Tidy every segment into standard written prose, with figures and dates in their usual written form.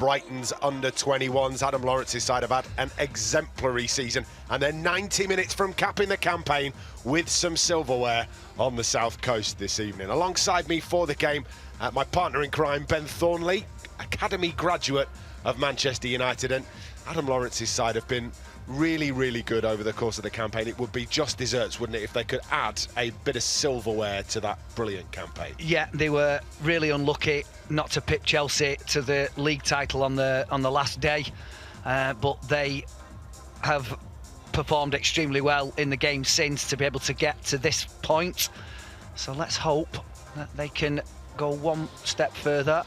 Brighton's under-21s. Adam Lawrence's side have had an exemplary season, and they're 90 minutes from capping the campaign with some silverware on the south coast this evening. Alongside me for the game, my partner in crime, Ben Thornley, academy graduate of Manchester United, and Adam Lawrence's side have been really, really good over the course of the campaign. It would be just desserts, wouldn't it, if they could add a bit of silverware to that brilliant campaign? Yeah, they were really unlucky not to pip Chelsea to the league title on the last day, but they have performed extremely well in the game since to be able to get to this point. So let's hope that they can go one step further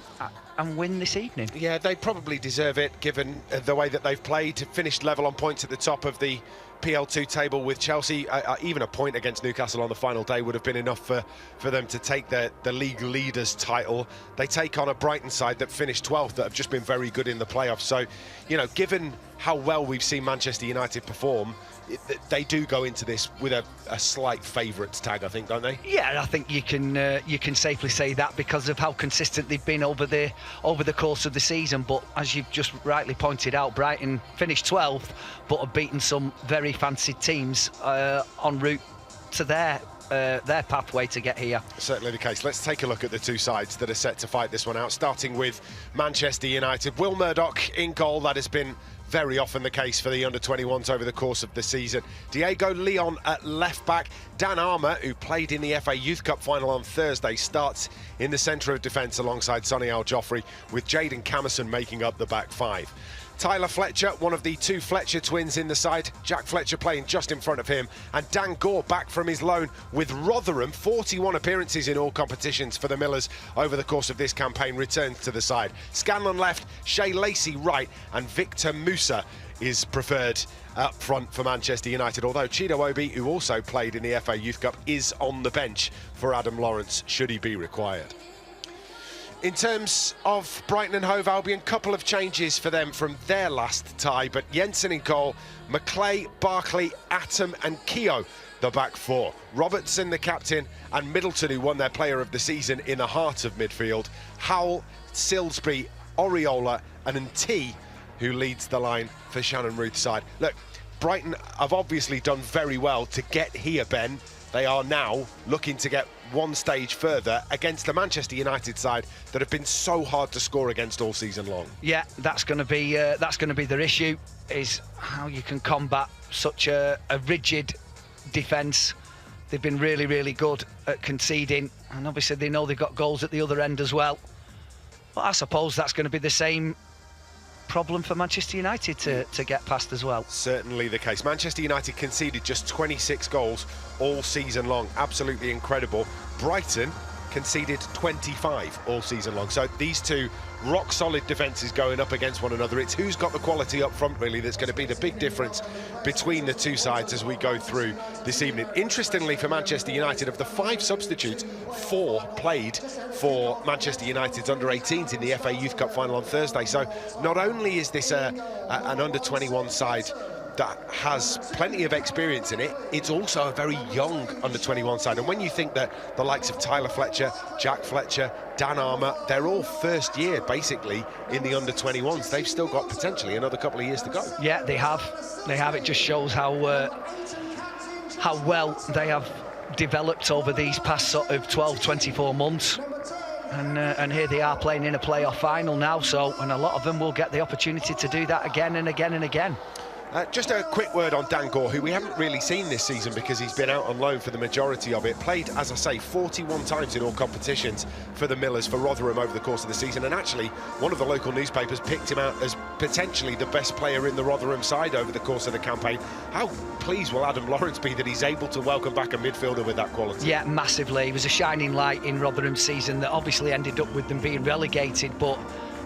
and win this evening. Yeah, they probably deserve it, given the way that they've played. Finished level on points at the top of the PL2 table with Chelsea. Even a point against Newcastle on the final day would have been enough for them to take the league leaders title. They take on a Brighton side that finished 12th, that have just been very good in the playoffs. So, you know, given how well we've seen Manchester United perform, they do go into this with a slight favourites tag, I think, don't they? Yeah, I think you can safely say that because of how consistent they've been over the course of the season. But as you've just rightly pointed out, Brighton finished 12th, but have beaten some very fancied teams en route to their pathway to get here. Certainly the case. Let's take a look at the two sides that are set to fight this one out, starting with Manchester United. Will Murdoch in goal. That has been very often the case for the under-21s over the course of the season. Diego Leon at left-back. Dan Armour, who played in the FA Youth Cup final on Thursday, starts in the centre of defence alongside Sonny Al-Joffrey, with Jayden Camerson making up the back five. Tyler Fletcher, one of the two Fletcher twins in the side. Jack Fletcher playing just in front of him. And Dan Gore back from his loan with Rotherham. 41 appearances in all competitions for the Millers over the course of this campaign, returns to the side. Scanlon left, Shea Lacey right, and Victor Musa is preferred up front for Manchester United, although Chido Obi, who also played in the FA Youth Cup, is on the bench for Adam Lawrence, should he be required. In terms of Brighton and Hove Albion, couple of changes for them from their last tie, but Jensen in goal, McClay, Barkley, Atom and Keogh the back four. Robertson the captain, and Middleton, who won their player of the season, in the heart of midfield. Howell, Silsby, Oriola and Ntee, who leads the line for Shannon Ruth's side. Look, Brighton have obviously done very well to get here, Ben. They are now looking to get one stage further against the Manchester United side that have been so hard to score against all season long. Yeah, that's going to be their issue, is how you can combat such a rigid defence. They've been really, really good at conceding, and obviously they know they've got goals at the other end as well. But I suppose that's going to be the same problem for Manchester United to get past as well. Certainly the case. Manchester United conceded just 26 goals all season long. Absolutely incredible. Brighton conceded 25 all season long. So these two rock-solid defences going up against one another. It's who's got the quality up front, really, that's going to be the big difference between the two sides as we go through this evening. Interestingly, for Manchester United, of the 5 substitutes, 4 played for Manchester United's under-18s in the FA Youth Cup final on Thursday. So not only is this an under-21 side that has plenty of experience in it, it's also a very young under-21 side. And when you think that the likes of Tyler Fletcher, Jack Fletcher, Dan Armour, they're all first year basically in the under-21s, they've still got potentially another couple of years to go. Yeah, they have. It just shows how well they have developed over these past sort of 12-24 months. And here they are playing in a playoff final now, and a lot of them will get the opportunity to do that again and again and again. Just a quick word on Dan Gore, who we haven't really seen this season because he's been out on loan for the majority of it. Played, as I say, 41 times in all competitions for the Millers, for Rotherham over the course of the season. And actually, one of the local newspapers picked him out as potentially the best player in the Rotherham side over the course of the campaign. How pleased will Adam Lawrence be that he's able to welcome back a midfielder with that quality? Yeah, massively. He was a shining light in Rotherham's season that obviously ended up with them being relegated, but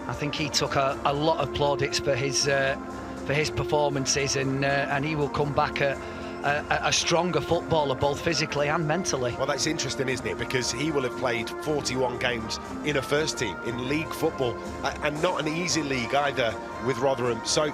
I think he took a lot of plaudits for his performances, and he will come back a stronger footballer, both physically and mentally. Well, that's interesting, isn't it? Because he will have played 41 games in a first team in league football, and not an easy league either with Rotherham. So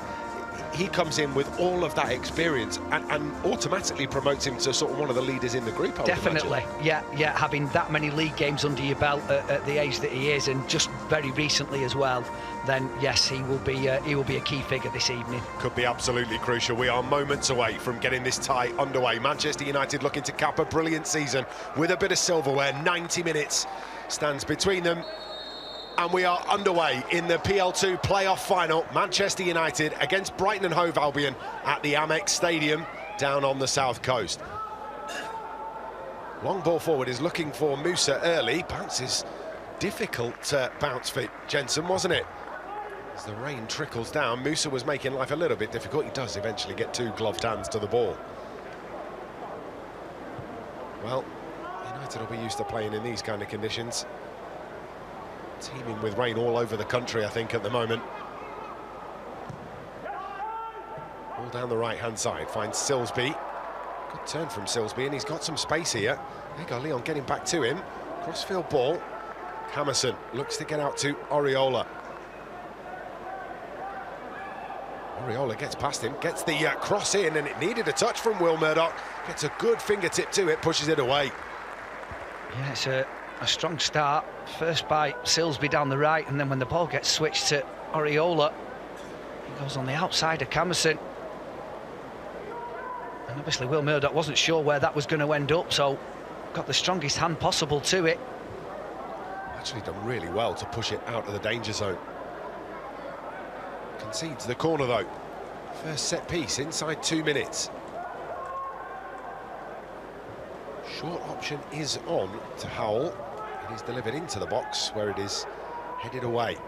he comes in with all of that experience and automatically promotes him to sort of one of the leaders in the group, I would Definitely, imagine. yeah, having that many league games under your belt at the age that he is, and just very recently as well, then yes, he will be a key figure this evening. Could be absolutely crucial. We are moments away from getting this tie underway. Manchester United looking to cap a brilliant season with a bit of silverware. 90 minutes stands between them. And we are underway in the PL2 playoff final. Manchester United against Brighton Hove Albion at the Amex Stadium down on the south coast. Long ball forward is looking for Musa early. Bounces, difficult bounce for Jensen, wasn't it? As the rain trickles down, Musa was making life a little bit difficult. He does eventually get two gloved hands to the ball. Well, United will be used to playing in these kind of conditions. Teeming with rain all over the country, I think, at the moment. All down the right-hand side, finds Silsby. Good turn from Silsby, and he's got some space here. There you go, Leon getting back to him. Crossfield ball. Hammerson looks to get out to Oriola. Oriola gets past him, gets the cross in, and it needed a touch from Will Murdoch. Gets a good fingertip to it, pushes it away. Yeah, it's a strong start, first by Silsby down the right, and then when the ball gets switched to Oriola, he goes on the outside of Camerson. And obviously Will Murdoch wasn't sure where that was going to end up, so got the strongest hand possible to it. Actually done really well to push it out of the danger zone. Concedes the corner though. First set piece inside 2 minutes. Short option is on to Howell. It is delivered into the box where it is headed away.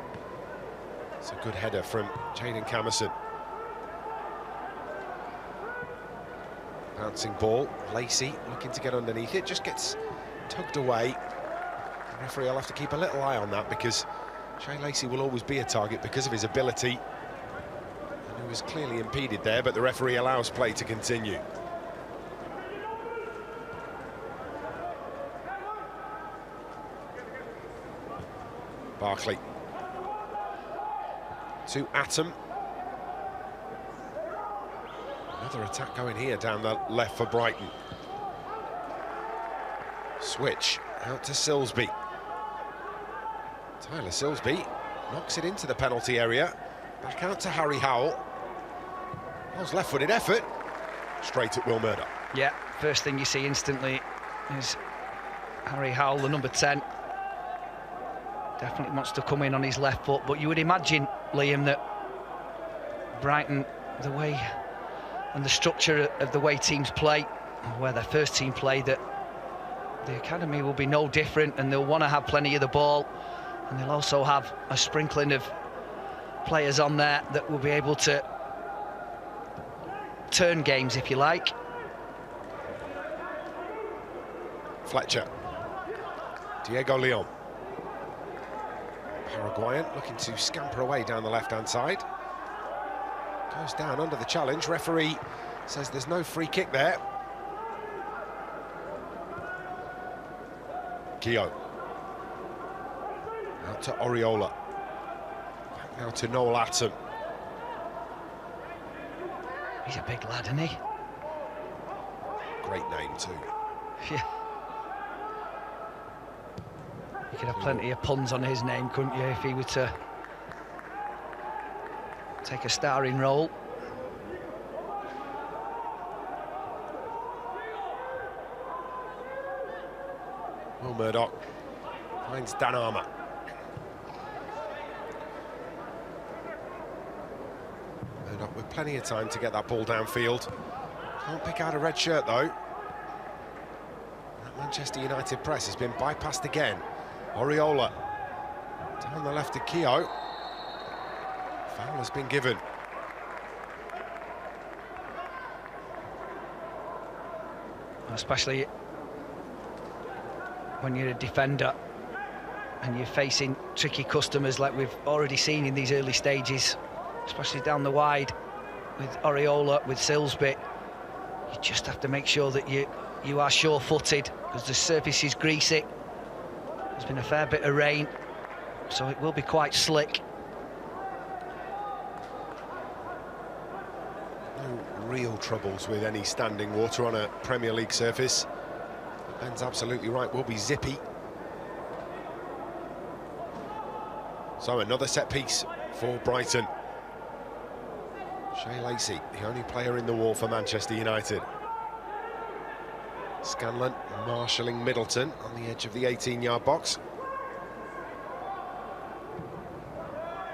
It's a good header from Jaden Camerson. Bouncing ball, Lacey looking to get underneath it, just gets tugged away. The referee will have to keep a little eye on that because Shay Lacey will always be a target because of his ability. And he was clearly impeded there, but the referee allows play to continue. Barkley to Atom. Another attack going here down the left for Brighton. Switch out to Silsby. Tyler Silsby knocks it into the penalty area. Back out to Harry Howell. That was left-footed effort. Straight at Will Murdoch. Yeah, first thing you see instantly is Harry Howell, the number 10. Definitely wants to come in on his left foot, but you would imagine, Liam, that Brighton, the way and the structure of the way teams play, where their first team play, that the academy will be no different, and they'll want to have plenty of the ball, and they'll also have a sprinkling of players on there that will be able to turn games, if you like. Fletcher. Diego Leon. Paraguayan looking to scamper away down the left-hand side. Goes down under the challenge. Referee says there's no free kick there. Keogh. Out to Oriola. Back now to Noel Atom. He's a big lad, isn't he? Great name too. Yeah. You could have plenty of puns on his name, couldn't you, if he were to take a starring role. Will Murdoch finds Dan Armour. Murdoch with plenty of time to get that ball downfield. Can't pick out a red shirt though. That Manchester United press has been bypassed again. Oriola down the left to Keogh. Foul has been given. Especially when you're a defender and you're facing tricky customers like we've already seen in these early stages, especially down the wide with Oriola, with Silsby. You just have to make sure that you are sure-footed, because the surface is greasy. There's been a fair bit of rain, so it will be quite slick. No real troubles with any standing water on a Premier League surface. Ben's absolutely right, will be zippy. So another set piece for Brighton. Shea Lacey, the only player in the wall for Manchester United. Scanlon marshalling Middleton on the edge of the 18-yard box.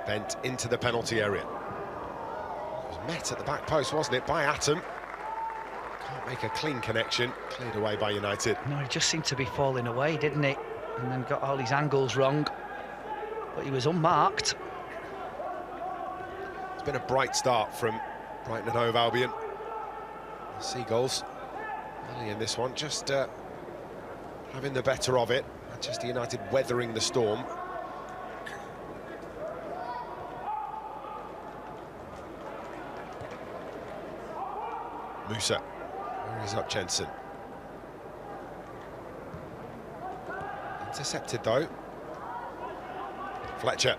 Bent into the penalty area. It was met at the back post, wasn't it, by Atom. Can't make a clean connection, cleared away by United. No, he just seemed to be falling away, didn't he? And then got all his angles wrong. But he was unmarked. It's been a bright start from Brighton Hove Albion. The Seagulls, early in this one, just having the better of it. Manchester United weathering the storm. Musa, where is up Jensen? Intercepted though. Fletcher.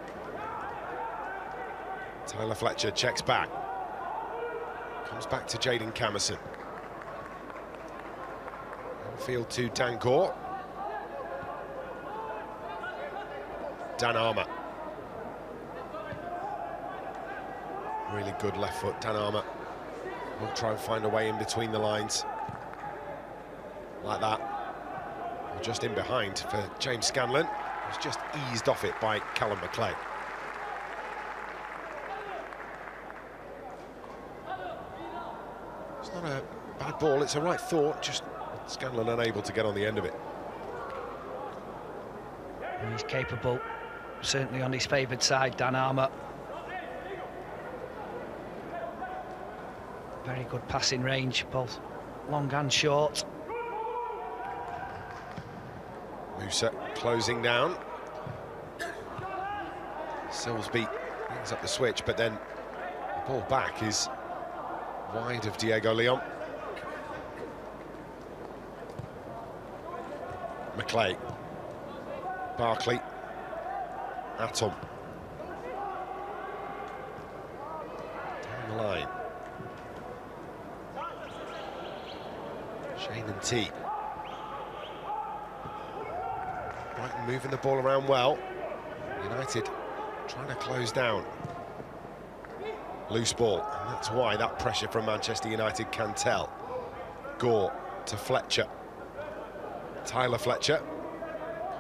Tyler Fletcher checks back. Comes back to Jaden Camerson. Field to Dangor. Dan Armour. Really good left foot, Dan Armour. Will try and find a way in between the lines. Like that. Just in behind for James Scanlon. Who's just eased off it by Callum McLeay. It's not a bad ball, it's a right thought, just Scanlon unable to get on the end of it. And he's capable, certainly on his favoured side, Dan Armour. Very good passing range, both long and short. Musa closing down. Silsby brings up the switch, but then the ball back is wide of Diego Leon. McLeay. Barkley. Atom. Down the line. Shane and T. Brighton moving the ball around well. United trying to close down. Loose ball, and that's why that pressure from Manchester United can tell. Gore to Fletcher. Tyler Fletcher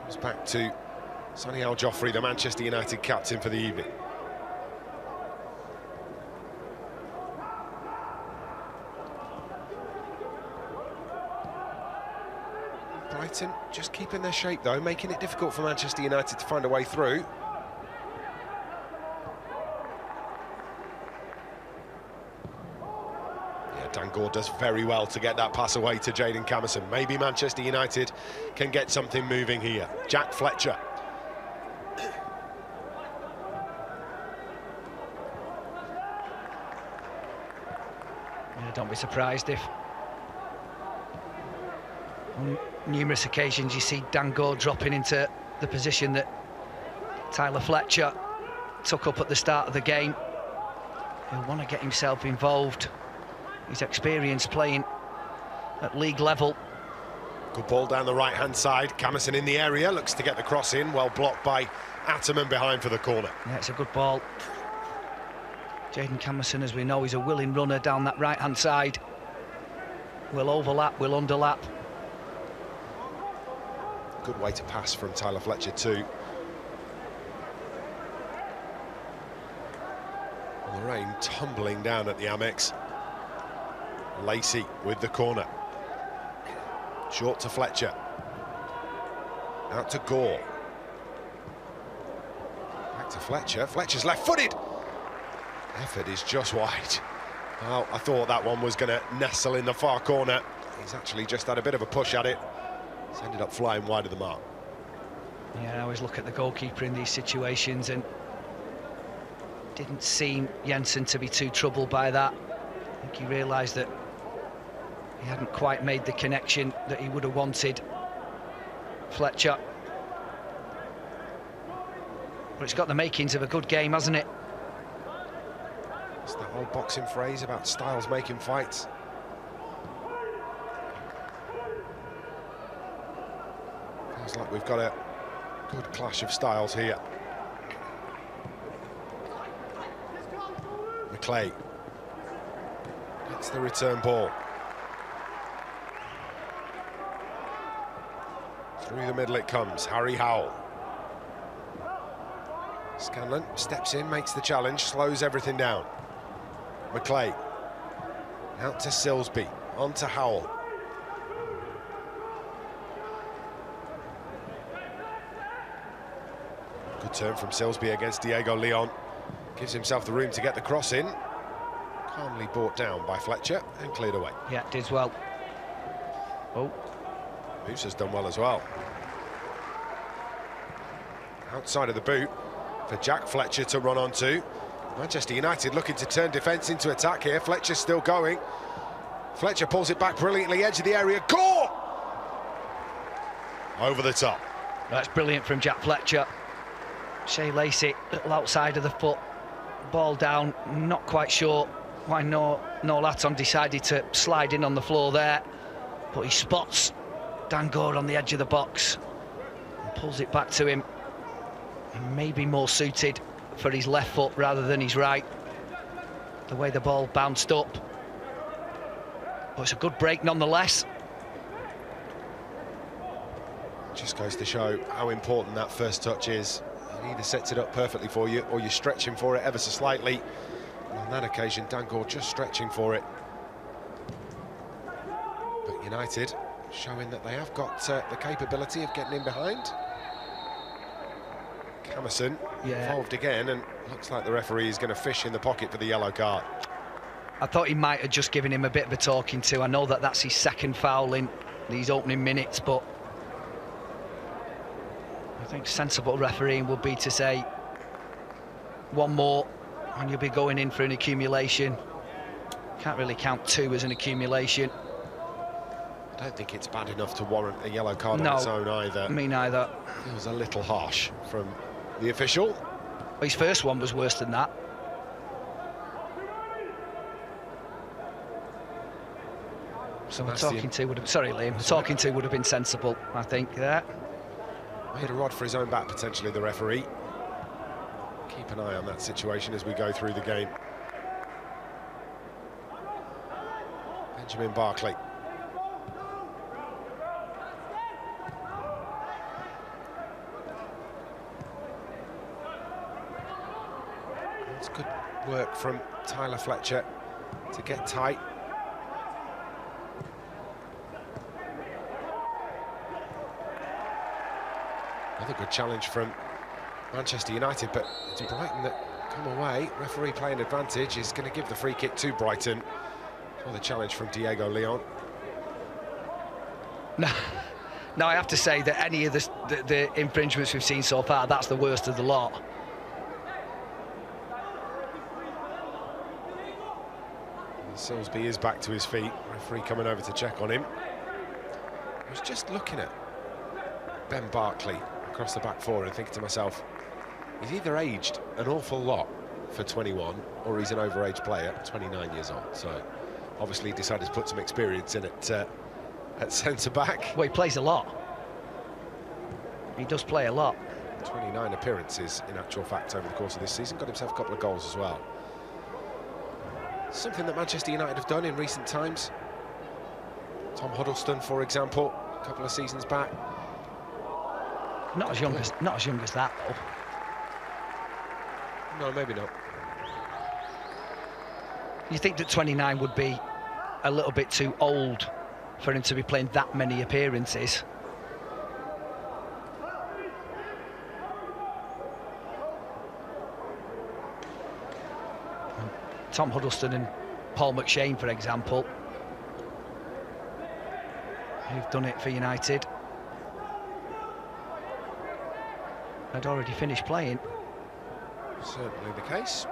comes back to Sonny Al-Joffrey, the Manchester United captain for the evening. Brighton just keeping their shape though, making it difficult for Manchester United to find a way through. Dangor does very well to get that pass away to Jaden Camerson. Maybe Manchester United can get something moving here. Jack Fletcher. Yeah, don't be surprised if on numerous occasions you see Dangor dropping into the position that Tyler Fletcher took up at the start of the game. He'll want to get himself involved. His experience playing at league level. Good ball down the right-hand side. Camerson in the area, looks to get the cross in, well blocked by Ataman behind for the corner. Yeah, it's a good ball. Jaden Camerson, as we know, is a willing runner down that right-hand side. Will overlap, will underlap. Good way to pass from Tyler Fletcher too. And the rain tumbling down at the Amex. Lacey with the corner. Short to Fletcher. Out to Gore. Back to Fletcher. Fletcher's left-footed. Effort is just wide. Well, I thought that one was going to nestle in the far corner. He's actually just had a bit of a push at it. It's ended up flying wide of the mark. Yeah, I always look at the goalkeeper in these situations, and didn't seem Jensen to be too troubled by that. I think he realised that he hadn't quite made the connection that he would have wanted. Fletcher. But it's got the makings of a good game, hasn't it? It's that old boxing phrase about styles making fights. Feels like we've got a good clash of styles here. McClay gets the return ball. Through the middle it comes, Harry Howell. Scanlon steps in, makes the challenge, slows everything down. McClay out to Silsby, on to Howell. Good turn from Silsby against Diego Leon. Gives himself the room to get the cross in. Calmly brought down by Fletcher and cleared away. Yeah, did well. Oh. Musa's done well as well. Outside of the boot for Jack Fletcher to run onto. Manchester United looking to turn defence into attack here. Fletcher's still going. Fletcher pulls it back brilliantly, edge of the area. Goal! Over the top. That's brilliant from Jack Fletcher. Shea Lacey, little outside of the foot. Ball down, not quite sure why No Laton decided to slide in on the floor there. But he spots Dan Gore on the edge of the box and pulls it back to him. Maybe more suited for his left foot rather than his right, the way the ball bounced up. But it's a good break nonetheless. Just goes to show how important that first touch is. It either sets it up perfectly for you or you're stretching for it ever so slightly. And on that occasion, Dan Gore just stretching for it. But United showing that they have got the capability of getting in behind. Camerson involved again, and looks like the referee is going to fish in the pocket for the yellow card. I thought he might have just given him a bit of a talking to. I know that that's his second foul in these opening minutes, but I think sensible refereeing would be to say one more and you'll be going in for an accumulation. Can't really count two as an accumulation. I don't think it's bad enough to warrant a yellow card on its own either. Me neither. It was a little harsh from the official. His first one was worse than that. So talking to would have, sorry Liam, talking to would have been sensible, I think, there. Made a rod for his own back, potentially, the referee. Keep an eye on that situation as we go through the game. Benjamin Barkley. It's good work from Tyler Fletcher to get tight. Another good challenge from Manchester United, but it's Brighton that come away. Referee playing advantage is going to give the free kick to Brighton. For the challenge from Diego Leon. Now I have to say that any of the infringements we've seen so far, that's the worst of the lot. Silsby is back to his feet. Referee coming over to check on him. I was just looking at Ben Barkley across the back four and thinking to myself, he's either aged an awful lot for 21 or he's an overage player, 29 years old. So obviously he decided to put some experience in it at centre-back. Well, he plays a lot. He does play a lot. 29 appearances, in actual fact, over the course of this season. Got himself a couple of goals as well. Something that Manchester United have done in recent times. Tom Huddleston, for example, a couple of seasons back. Not as young as that, though. No, maybe not. You think that 29 would be a little bit too old for him to be playing that many appearances? Tom Huddleston and Paul McShane, for example, who've done it for United, had already finished playing. Certainly the case.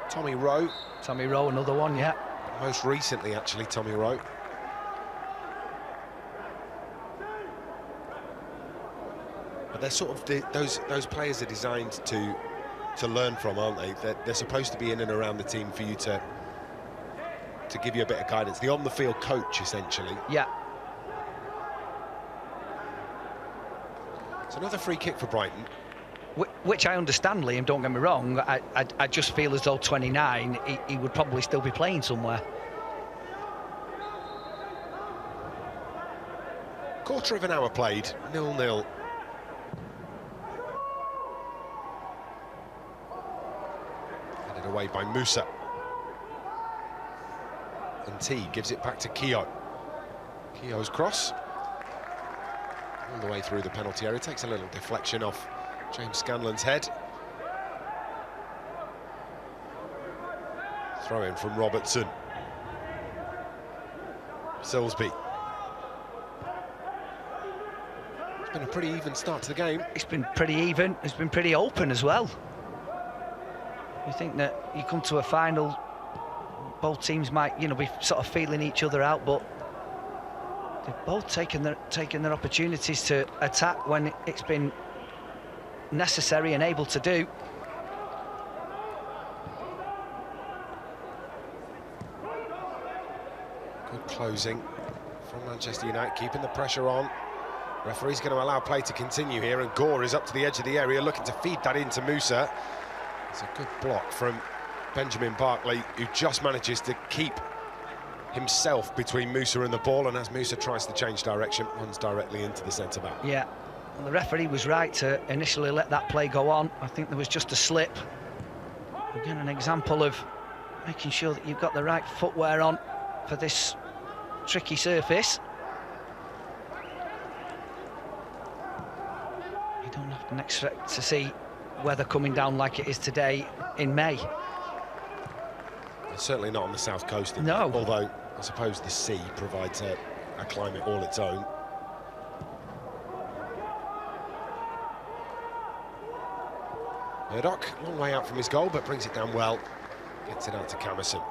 Tommy Rowe. Tommy Rowe, another one, yeah. Most recently, actually, Tommy Rowe. But they're sort of those players are designed to to learn from, aren't they? They're supposed to be in and around the team for you to give you a bit of guidance. The on-the-field coach, essentially. Yeah. It's another free kick for Brighton. Which I understand, Liam, don't get me wrong. I just feel as though 29, he would probably still be playing somewhere. Quarter of an hour played, 0-0. Headed away by Musa. And T gives it back to Keogh. Keogh's cross. All the way through the penalty area. Takes a little deflection off James Scanlon's head. Throw in from Robertson. Silsby. It's been a pretty even start to the game. It's been pretty even. It's been pretty open as well. You think that you come to a final, both teams might, be sort of feeling each other out, but they've both taken their opportunities to attack when it's been necessary and able to do. Good closing from Manchester United, keeping the pressure on. Referee's going to allow play to continue here, and Gore is up to the edge of the area looking to feed that into Musa. It's a good block from Benjamin Barkley, who just manages to keep himself between Musa and the ball, and as Musa tries to change direction, runs directly into the centre-back. Yeah, well, the referee was right to initially let that play go on. I think there was just a slip. Again, an example of making sure that you've got the right footwear on for this tricky surface. You don't have to expect to see weather coming down like it is today in May. It's certainly not on the south coast. No. Although I suppose the sea provides a climate all its own. Murdoch, long way out from his goal, but brings it down well. Gets it out to Camerson.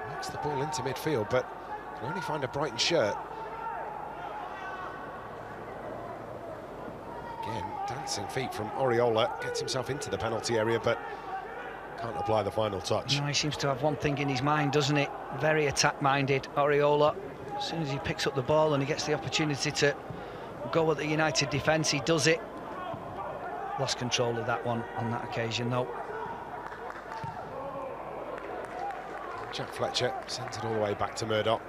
Works the ball into midfield, but can only find a Brighton shirt. Again, dancing feet from Oriola, gets himself into the penalty area, but can't apply the final touch. No, he seems to have one thing in his mind, doesn't it? Very attack-minded, Oriola. As soon as he picks up the ball and he gets the opportunity to go at the United defence, he does it. Lost control of that one on that occasion, though. Jack Fletcher sends it all the way back to Murdoch.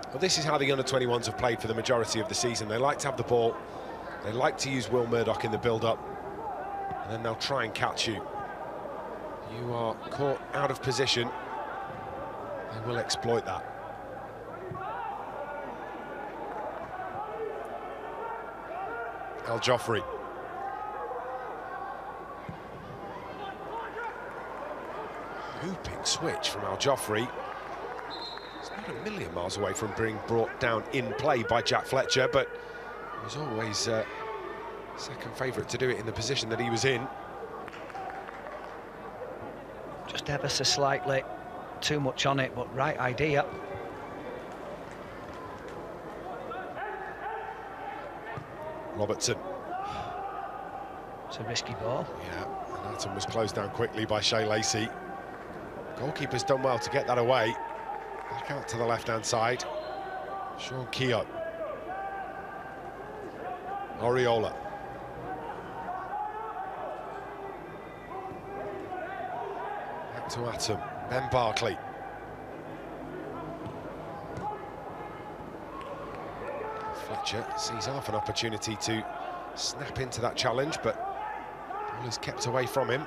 Well, this is how the under-21s have played for the majority of the season. They like to have the ball, they like to use Will Murdoch in the build-up, and then they'll try and catch you. You are caught out of position, they will exploit that. Al Joffrey. Looping switch from Al Joffrey. It's not a million miles away from being brought down in play by Jack Fletcher, but he was always second favourite to do it in the position that he was in. Just ever so slightly too much on it, but right idea. Robertson. It's a risky ball. Yeah, and Atom was closed down quickly by Shea Lacey. Goalkeeper's done well to get that away. Back out to the left-hand side. Sean Keogh. Oriola. Back to Atom. Ben Barkley. Fletcher sees half an opportunity to snap into that challenge, but the ball is kept away from him.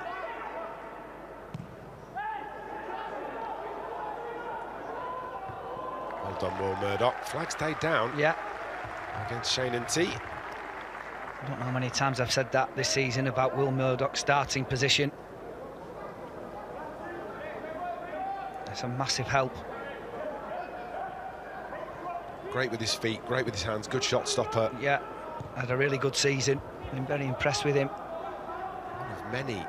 Well done, Will Murdoch. Flag stayed down. Yeah. Against Shane and T. I don't know how many times I've said that this season about Will Murdoch's starting position. That's a massive help. Great with his feet, great with his hands, good shot stopper. Yeah, had a really good season. Been very impressed with him. One of many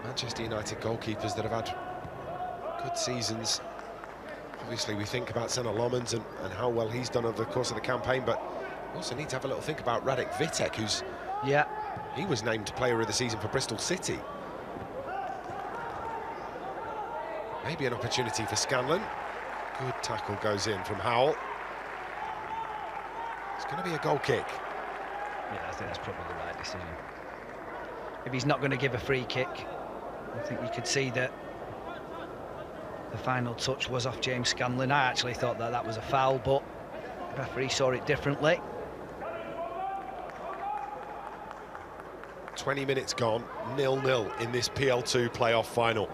Manchester United goalkeepers that have had good seasons Obviously, we think about Senna Lomans and how well he's done over the course of the campaign, but we also need to have a little think about Radek Vitek, who's... Yeah. He was named Player of the Season for Bristol City. Maybe an opportunity for Scanlon. Good tackle goes in from Howell. It's going to be a goal kick. Yeah, I think that's probably the right decision. If he's not going to give a free kick, I think you could see that the final touch was off James Scanlon. I actually thought that that was a foul, but the referee saw it differently. 20 minutes gone, 0-0 in this PL2 playoff final.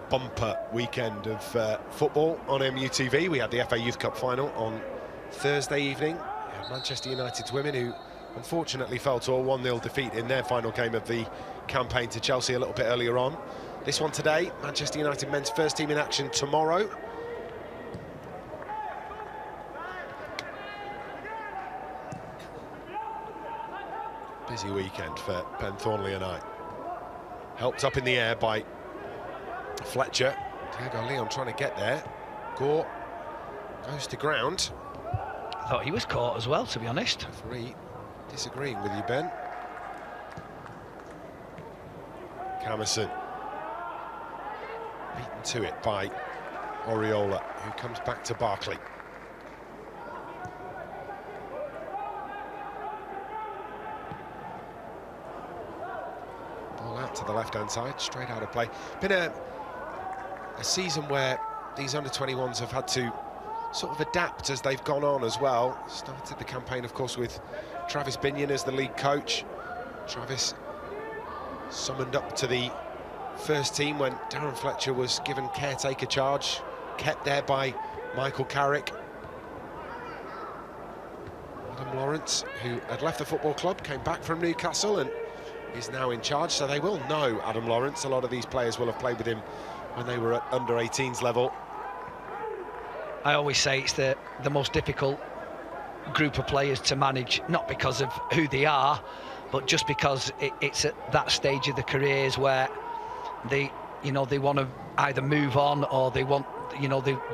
Bumper weekend of football on MUTV. We had the FA Youth Cup final on Thursday evening. Manchester United's women, who unfortunately fell to a 1-0 defeat in their final game of the campaign to Chelsea a little bit earlier on. This one today, Manchester United men's first team in action tomorrow. Busy weekend for Ben Thornley and I. Helped up in the air by Fletcher. Diego Leon trying to get there. Gore goes to ground. I thought he was caught as well, to be honest. Referee disagreeing with you, Ben. Camerson. Beaten to it by Oriola, who comes back to Barkley. Ball out to the left-hand side, straight out of play. Been a season where these under-21s have had to sort of adapt as they've gone on as well. Started the campaign, of course, with Travis Binion as the league coach. Travis summoned up to the first team when Darren Fletcher was given caretaker charge, kept there by Michael Carrick. Adam Lawrence, who had left the football club, came back from Newcastle and is now in charge, so they will know Adam Lawrence. A lot of these players will have played with him when they were at under-18s level. I always say it's the most difficult group of players to manage, not because of who they are, but just because it's at that stage of the careers where they want to either move on, or they want,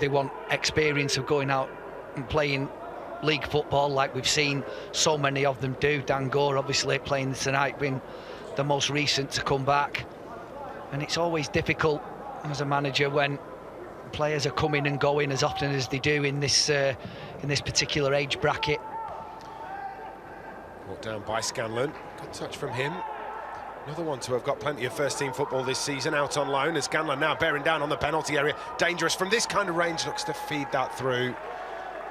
they want experience of going out and playing league football, like we've seen so many of them do. Dan Gore obviously playing tonight, being the most recent to come back, and it's always difficult as a manager when players are coming and going as often as they do in this particular age bracket. Brought down by Scanlon. Good touch from him. Another one to have got plenty of first-team football this season, out on loan, as Scanlon now bearing down on the penalty area. Dangerous from this kind of range, looks to feed that through.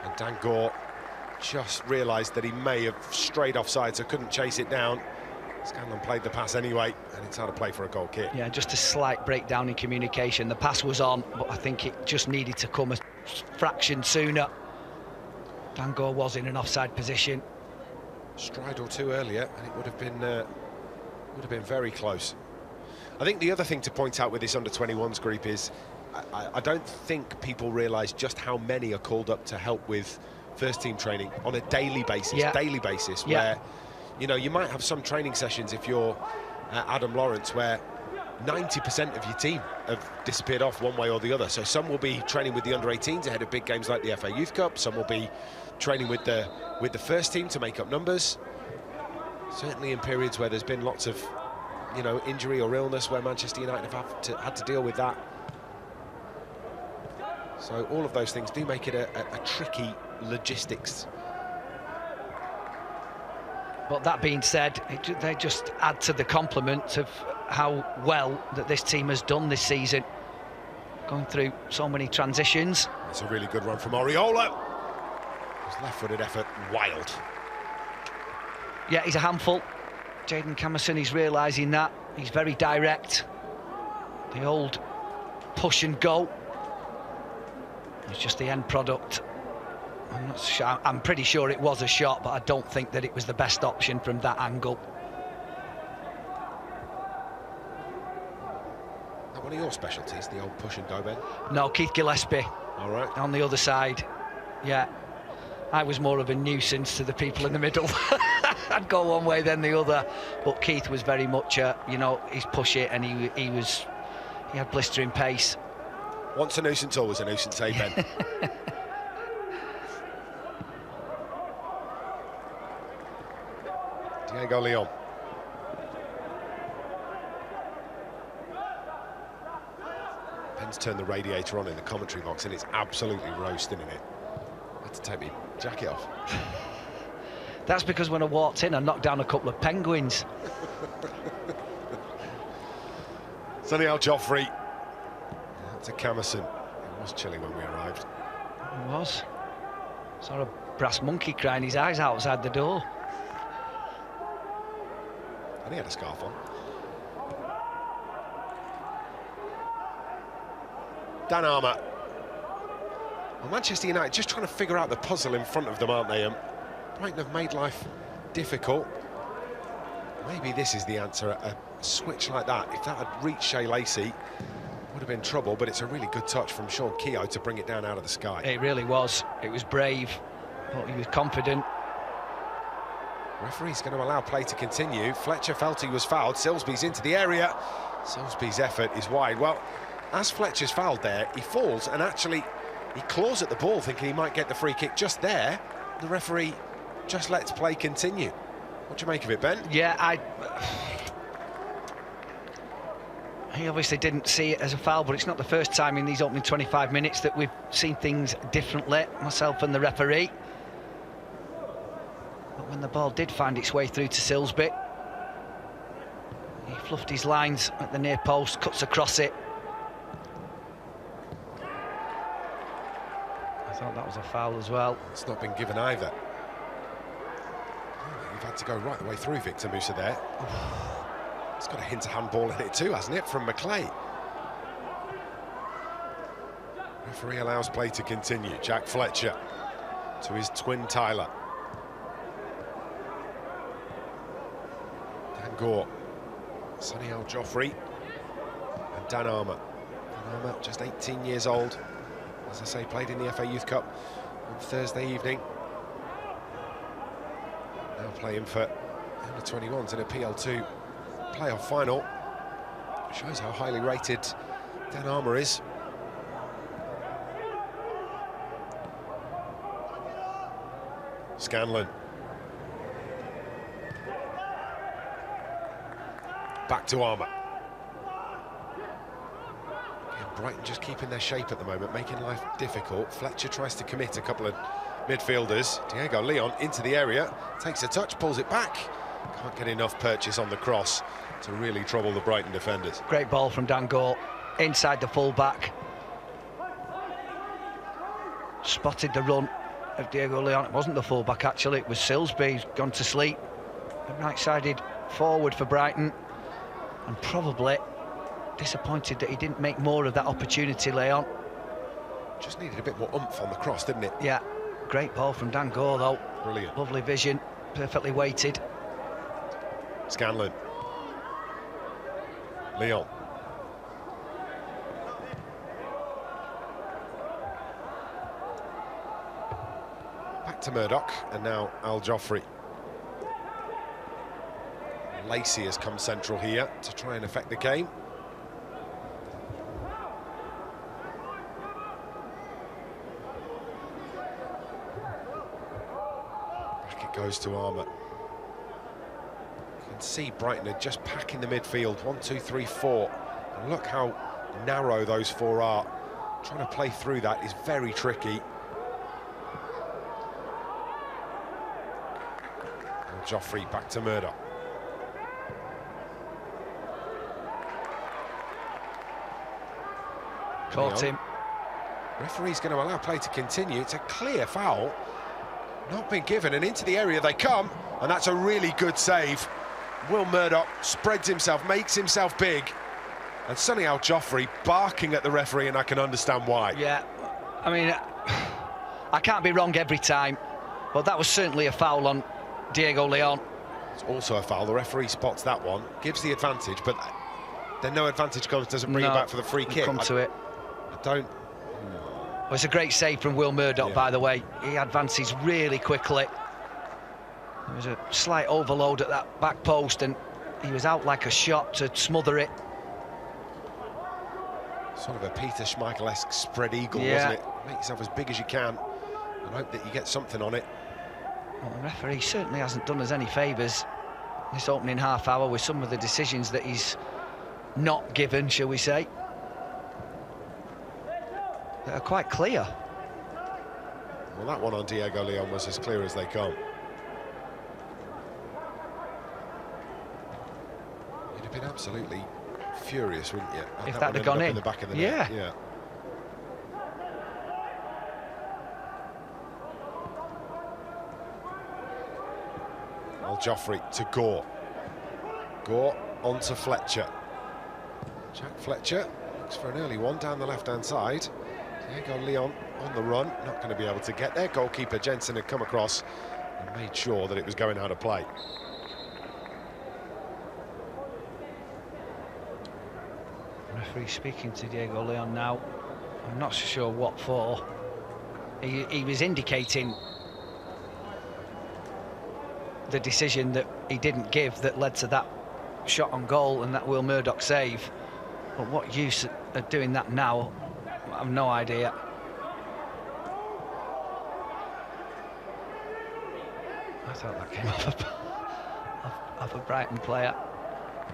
And Dan Gore just realised that he may have strayed offside, so couldn't chase it down. Scanlon played the pass anyway, and it's out of play for a goal kick. Yeah, just a slight breakdown in communication. The pass was on, but I think it just needed to come a fraction sooner. Dan Gore was in an offside position. Stride or two earlier, and it would have been very close. I think the other thing to point out with this under-21s group is I don't think people realise just how many are called up to help with first-team training on a daily basis. Yeah. Where, you might have some training sessions if you're Adam Lawrence where 90% of your team have disappeared off one way or the other. So some will be training with the under-18s ahead of big games like the FA Youth Cup. Some will be training with the first team to make up numbers. Certainly in periods where there's been lots of, injury or illness, where Manchester United have had to deal with that. So all of those things do make it a tricky logistics. But that being said, they just add to the compliment of how well that this team has done this season, going through so many transitions. It's a really good run from Oriola. His left-footed effort, wild. Yeah, he's a handful. Jayden Camerson, he's realising that. He's very direct. The old push and go. It's just the end product. I'm not sure, I'm pretty sure it was a shot, but I don't think that it was the best option from that angle. Not one of your specialties, the old push and go, Ben? No, Keith Gillespie. All right. On the other side, yeah. I was more of a nuisance to the people in the middle. I'd go one way then the other, but Keith was very much, he's push it, and he had blistering pace. Once a nuisance, always a nuisance, eh, Ben? Diego Leon. Ben's turned the radiator on in the commentary box and it's absolutely roasting in it. I had to take my jacket off. That's because when I walked in, I knocked down a couple of penguins. Sonny Al-Joffrey to Camerson. It was chilly when we arrived. It was. Saw a brass monkey crying his eyes out outside the door. And he had a scarf on. Dan Armour. Well, Manchester United just trying to figure out the puzzle in front of them, aren't they? Brighton have made life difficult. Maybe this is the answer. A switch like that, if that had reached Shea Lacey, would have been trouble, but it's a really good touch from Sean Keogh to bring it down out of the sky. It really was. It was brave, but he was confident. Referee's going to allow play to continue. Fletcher felt he was fouled. Silsby's into the area. Silsby's effort is wide. Well, as Fletcher's fouled there, he falls and actually he claws at the ball thinking he might get the free kick just there. The referee just lets play continue. What do you make of it, Ben? Yeah, he obviously didn't see it as a foul, but it's not the first time in these opening 25 minutes that we've seen things differently, myself and the referee. But when the ball did find its way through to Silsby, he fluffed his lines at the near post, cuts across it. I thought that was a foul as well. It's not been given either. You've had to go right the way through Victor Musa there. It's got a hint of handball in it too, hasn't it, from McClay? Referee allows play to continue. Jack Fletcher to his twin Tyler. Dan Gore, Sonny Al-Joffrey and Dan Armour. Dan Armour, just 18 years old. As I say, played in the FA Youth Cup on Thursday evening. Now playing for U21s in a PL2 playoff final. Shows how highly rated Dan Armour is. Scanlon. Back to Armour. Brighton just keeping their shape at the moment, making life difficult. Fletcher tries to commit a couple of midfielders. Diego Leon into the area, takes a touch, pulls it back. Can't get enough purchase on the cross to really trouble the Brighton defenders. Great ball from Dan Gore, inside the full-back. Spotted the run of Diego Leon. It wasn't the full-back, actually, it was Silsby. He's gone to sleep. The right-sided forward for Brighton. And probably disappointed that he didn't make more of that opportunity, Leon. Just needed a bit more oomph on the cross, didn't it? Yeah, great ball from Dan Gore, though. Brilliant. Lovely vision, perfectly weighted. Scanlon. Leon. Back to Murdoch, and now Al-Joffrey. Lacey has come central here to try and affect the game. Back it goes to Armour. You can see Brighton are just packing the midfield, 1, 2, 3, 4. And look how narrow those four are. Trying to play through that is very tricky. And Joffrey back to Murdoch. Caught him. Referee's going to allow play to continue. It's a clear foul. Not been given, and into the area they come, and that's a really good save. Will Murdoch spreads himself, makes himself big, and Sonny Al-Joffrey barking at the referee, and I can understand why. Yeah, I mean, I can't be wrong every time, but that was certainly a foul on Diego Leon. It's also a foul. The referee spots that one, gives the advantage, but then no advantage comes, doesn't bring it back for the free kick. Come to it. I don't. Well, it's a great save from Will Murdoch, by the way. He advances really quickly. There was a slight overload at that back post, and he was out like a shot to smother it. Sort of a Peter Schmeichel-esque spread eagle, Yeah. wasn't it? Make yourself as big as you can and hope that you get something on it. Well, the referee certainly hasn't done us any favours this opening half hour with some of the decisions that he's not given, shall we say, that are quite clear. Well, that one on Diego Leon was as clear as they come. You'd have been absolutely furious, wouldn't you? If that had gone in. The back of the yeah. net. Yeah. Well, Joffrey to Gore. Gore onto Fletcher. Jack Fletcher looks for an early one down the left-hand side. Diego Leon on the run, not going to be able to get there. Goalkeeper Jensen had come across and made sure that it was going out of play. Referee speaking to Diego Leon now. I'm not so sure what for. He was indicating the decision that he didn't give that led to that shot on goal and that Will Murdoch save. But what use of doing that now, I have no idea. I thought that came off a Brighton player.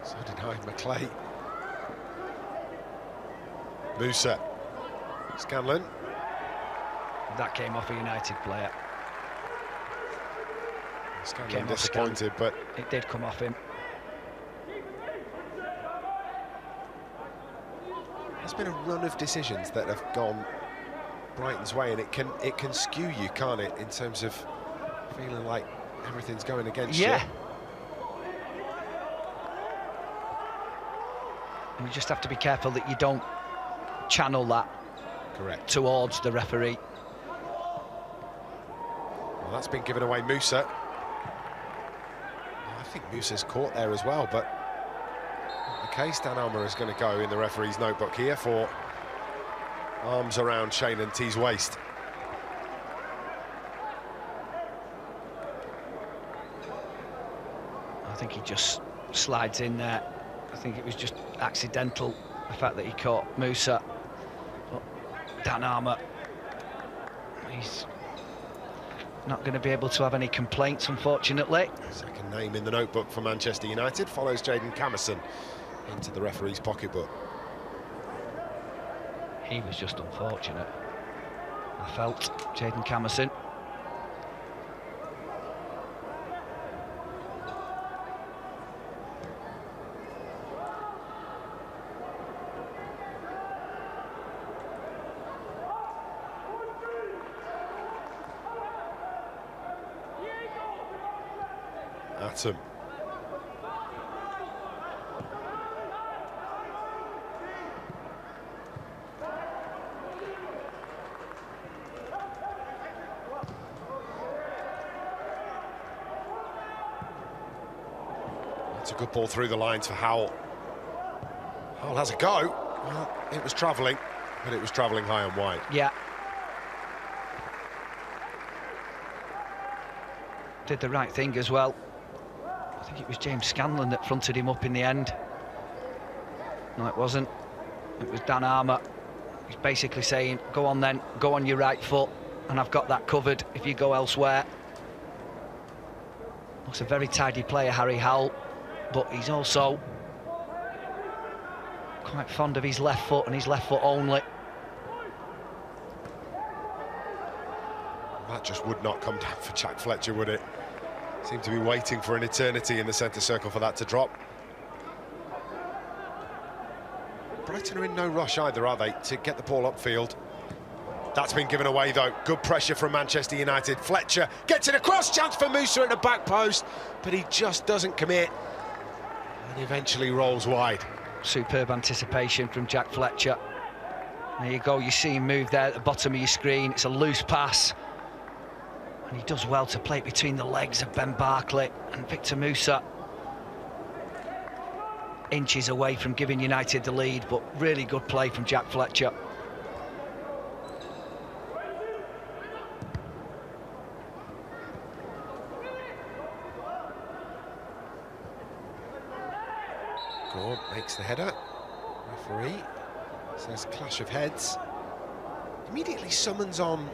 So did I, McClay. Musa. Scanlon. That came off a United player. Scanlon disappointed, but it did come off him. there's been a run of decisions that have gone Brighton's way, and it can skew you, can't it, in terms of feeling like everything's going against you. And you just have to be careful that you don't channel that towards the referee. Well, that's been given away. Musa. I think Musa's caught there as well, but not the case. Dan Almer is going to go in the referee's notebook here for arms around Shane and T's waist. I think he just slides in there. I think it was just accidental, the fact that he caught Musa. But Dan Almer, he's not going to be able to have any complaints, unfortunately. Second name in the notebook for Manchester United follows Jayden Camerson into the referee's pocketbook. He was just unfortunate, I felt, Jayden Camerson. Atom. That's a good ball through the lines for Howell. Howell has a go. Well, it was travelling, but it was travelling high and wide. Yeah. Did the right thing as well. I think it was James Scanlon that fronted him up in the end. No, it wasn't. It was Dan Almer. He's basically saying, go on then, go on your right foot, and I've got that covered if you go elsewhere. Looks a very tidy player, Harry Howell, but he's also quite fond of his left foot and his left foot only. That just would not come down for Jack Fletcher, would it? Seemed to be waiting for an eternity in the centre circle for that to drop. Brighton are in no rush either, are they, to get the ball upfield? That's been given away, though. Good pressure from Manchester United. Fletcher gets it across, chance for Musa at the back post, but he just doesn't commit, and eventually rolls wide. Superb anticipation from Jack Fletcher. There you go, you see him move there at the bottom of your screen. It's a loose pass. And he does well to play it between the legs of Ben Barkley and Victor Musa. Inches away from giving United the lead, but really good play from Jack Fletcher. Gore makes the header. Referee So there's a clash of heads. Immediately summons on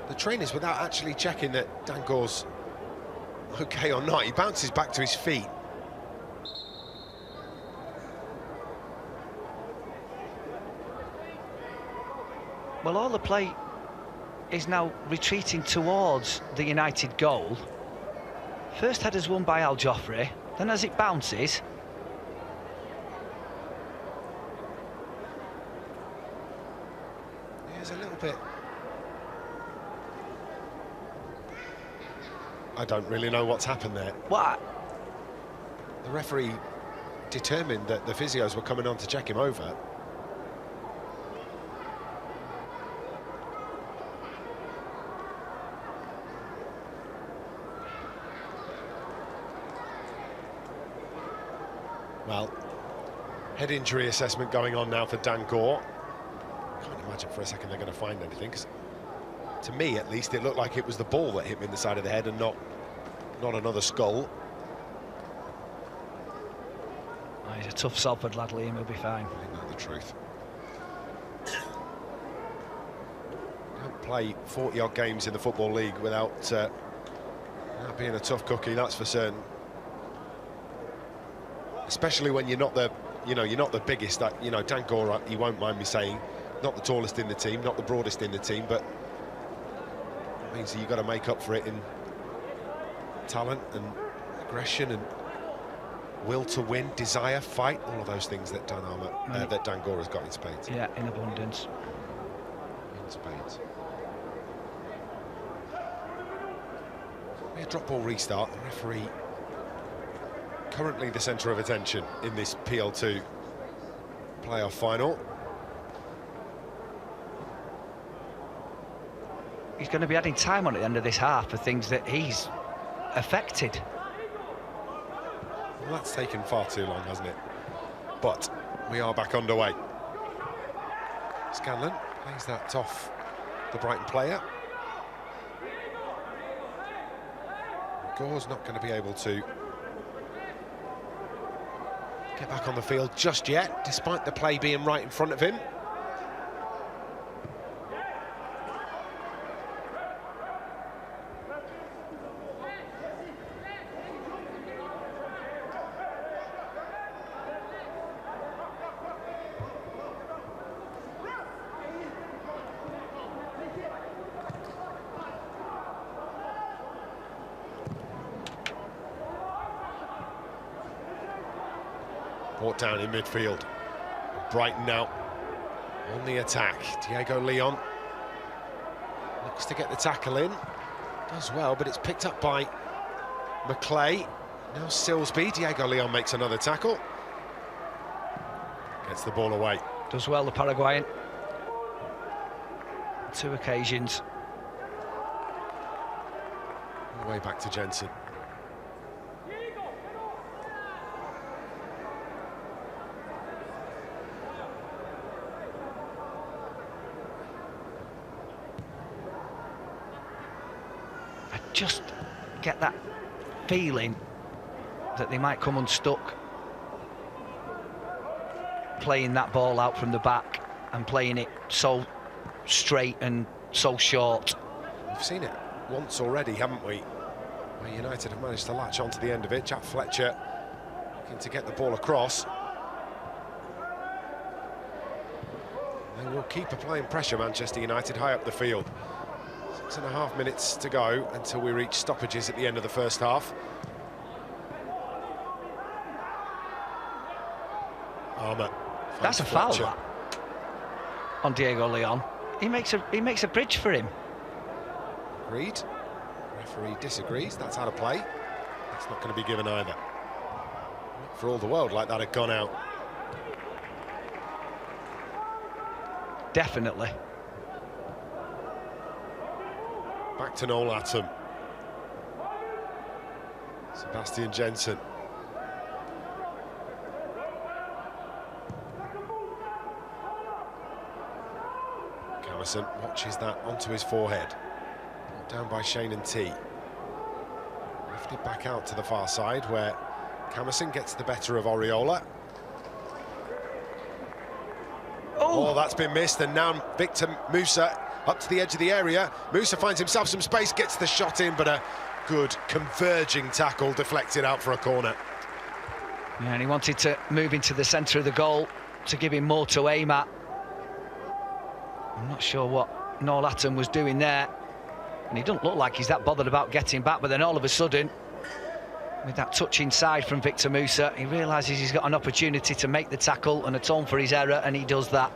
the trainers without actually checking that Dangor's okay or not. He bounces back to his feet. Well, all the play is now retreating towards the United goal. First header's won by Al Joffrey, then as it bounces, there's a little bit. I don't really know what's happened there. what? The referee determined that the physios were coming on to check him over. Well, head injury assessment going on now for Dangor. Can't imagine for a second they're going to find anything, 'cause to me at least it looked like it was the ball that hit him in the side of the head and not another skull. Oh, he's a tough Salford lad, Liam, he'll be fine. Ain't that the truth? Don't play 40-odd games in the Football League without being a tough cookie, that's for certain. Especially when you're not the, you're not the biggest. Dangor, he won't mind me saying, not the tallest in the team, not the broadest in the team, but it means that you've got to make up for it in talent and aggression and will to win, desire, fight, all of those things that that Dangor has got in spades. Yeah, in abundance. In spades. A drop ball restart. The referee currently the centre of attention in this PL2 playoff final. He's going to be adding time on at the end of this half for things that he's affected. Well, that's taken far too long, hasn't it? But we are back underway. Scanlon plays that off the Brighton player. Gore's not going to be able to get back on the field just yet, despite the play being right in front of him. Brought down in midfield. Brighton now on the attack. Diego Leon looks to get the tackle in. Does well, but it's picked up by McClay. Now Silsby. Diego Leon makes another tackle. Gets the ball away. Does well, the Paraguayan. 2 occasions. All the way back to Jensen. Just get that feeling that they might come unstuck playing that ball out from the back and playing it so straight and so short. We've seen it once already, haven't we? Where United have managed to latch onto the end of it. Jack Fletcher looking to get the ball across. They will keep applying pressure, Manchester United, high up the field. 6.5 minutes to go until we reach stoppages at the end of the first half. Armour. That's a foul, that, on Diego Leon. He makes a bridge for him. Agreed. Referee disagrees. That's out of play. That's not going to be given either. Not for all the world like that had gone out. Definitely. Back to Noel Atom. Sebastian Jensen. Camerson watches that onto his forehead. Brought down by Shane and T. Lifted back out to the far side where Camerson gets the better of Oriola. Oh! Oh, that's been missed, and now Victor Musa up to the edge of the area. Musa finds himself some space, gets the shot in, but a good converging tackle deflected out for a corner. Yeah, and he wanted to move into the centre of the goal to give him more to aim at. I'm not sure what Noel Atom was doing there, and he doesn't look like he's that bothered about getting back, but then all of a sudden, with that touch inside from Victor Musa, he realises he's got an opportunity to make the tackle and atone for his error, and he does that.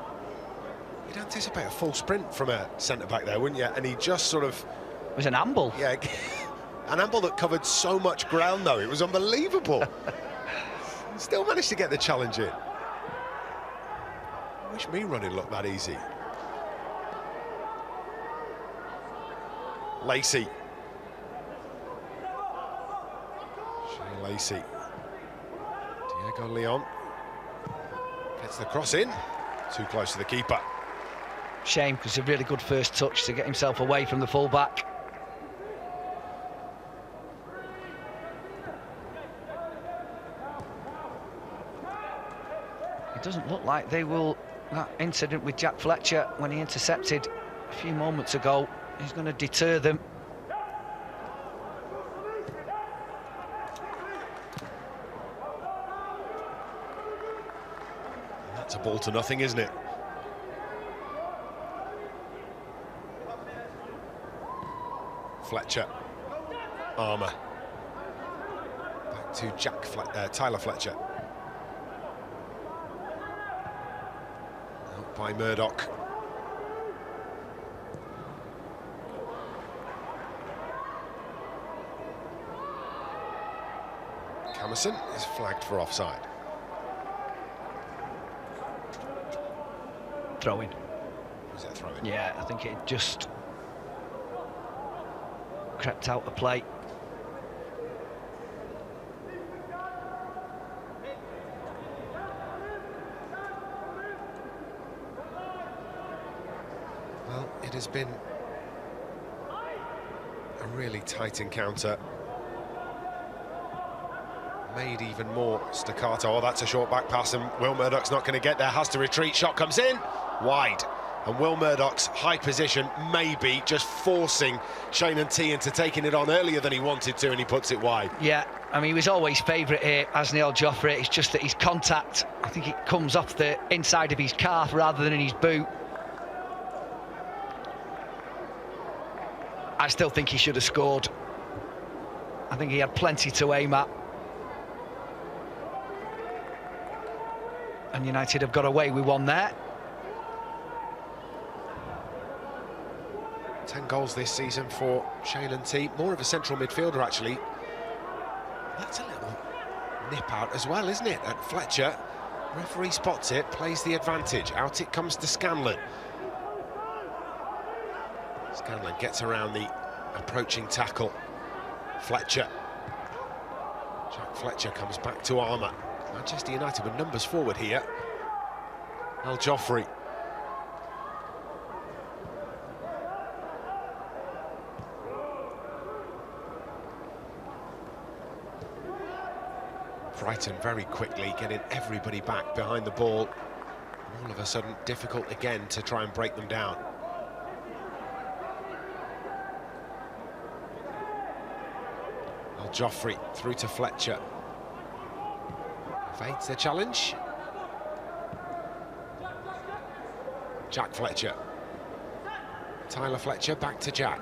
You'd anticipate a full sprint from a centre-back there, wouldn't you? And he just sort of... It was an amble. Yeah, an amble that covered so much ground, though. It was unbelievable. Still managed to get the challenge in. I wish me running looked that easy. Lacey. Shea Lacey. Diego Leon. Gets the cross in. Too close to the keeper. Shame, because a really good first touch to get himself away from the full-back. It doesn't look like they will... That incident with Jack Fletcher when he intercepted a few moments ago is going to deter them. That's a ball to nothing, isn't it? Fletcher. Armour. Back to Tyler Fletcher. Out by Murdoch. Camerson is flagged for offside. Throw-in. Was it a throw-in? Yeah, I think it just crept out of play. Well, it has been a really tight encounter. Made even more staccato. Oh, that's a short back pass, and Will Murdoch's not going to get there. Has to retreat. Shot comes in. Wide. And Will Murdoch's high position maybe just forcing Shane T into taking it on earlier than he wanted to, and he puts it wide. Yeah, I mean, he was always favourite here, Asniel Joffrey. It's just that his contact, I think it comes off the inside of his calf rather than in his boot. I still think he should have scored. I think he had plenty to aim at. And United have got away with one there. 10 goals this season for Shane T. More of a central midfielder, actually. That's a little nip out as well, isn't it? At Fletcher. Referee spots it, plays the advantage. Out it comes to Scanlon. Scanlon gets around the approaching tackle. Fletcher. Jack Fletcher comes back to Armour. Manchester United with numbers forward here. Al Joffrey. Brighton very quickly getting everybody back behind the ball. All of a sudden difficult again to try and break them down. Al Joffrey through to Fletcher. Evades the challenge. Jack Fletcher. Tyler Fletcher back to Jack.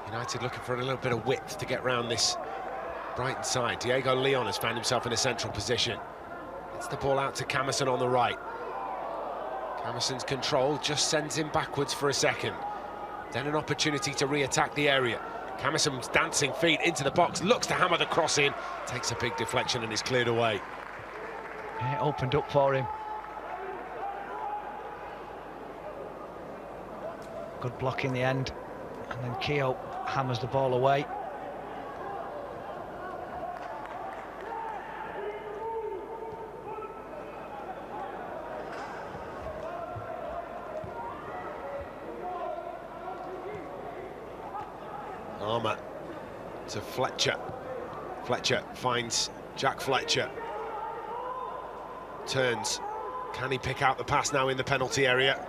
United looking for a little bit of width to get round this Brighton side. Diego Leon has found himself in a central position. Gets the ball out to Camerson on the right. Camerson's control just sends him backwards for a second. Then an opportunity to re-attack the area. Camerson's dancing feet into the box, looks to hammer the cross in, takes a big deflection and is cleared away. Yeah, it opened up for him. Good block in the end. And then Keogh hammers the ball away. Armour to Fletcher. Fletcher finds Jack Fletcher. Turns. Can he pick out the pass now in the penalty area?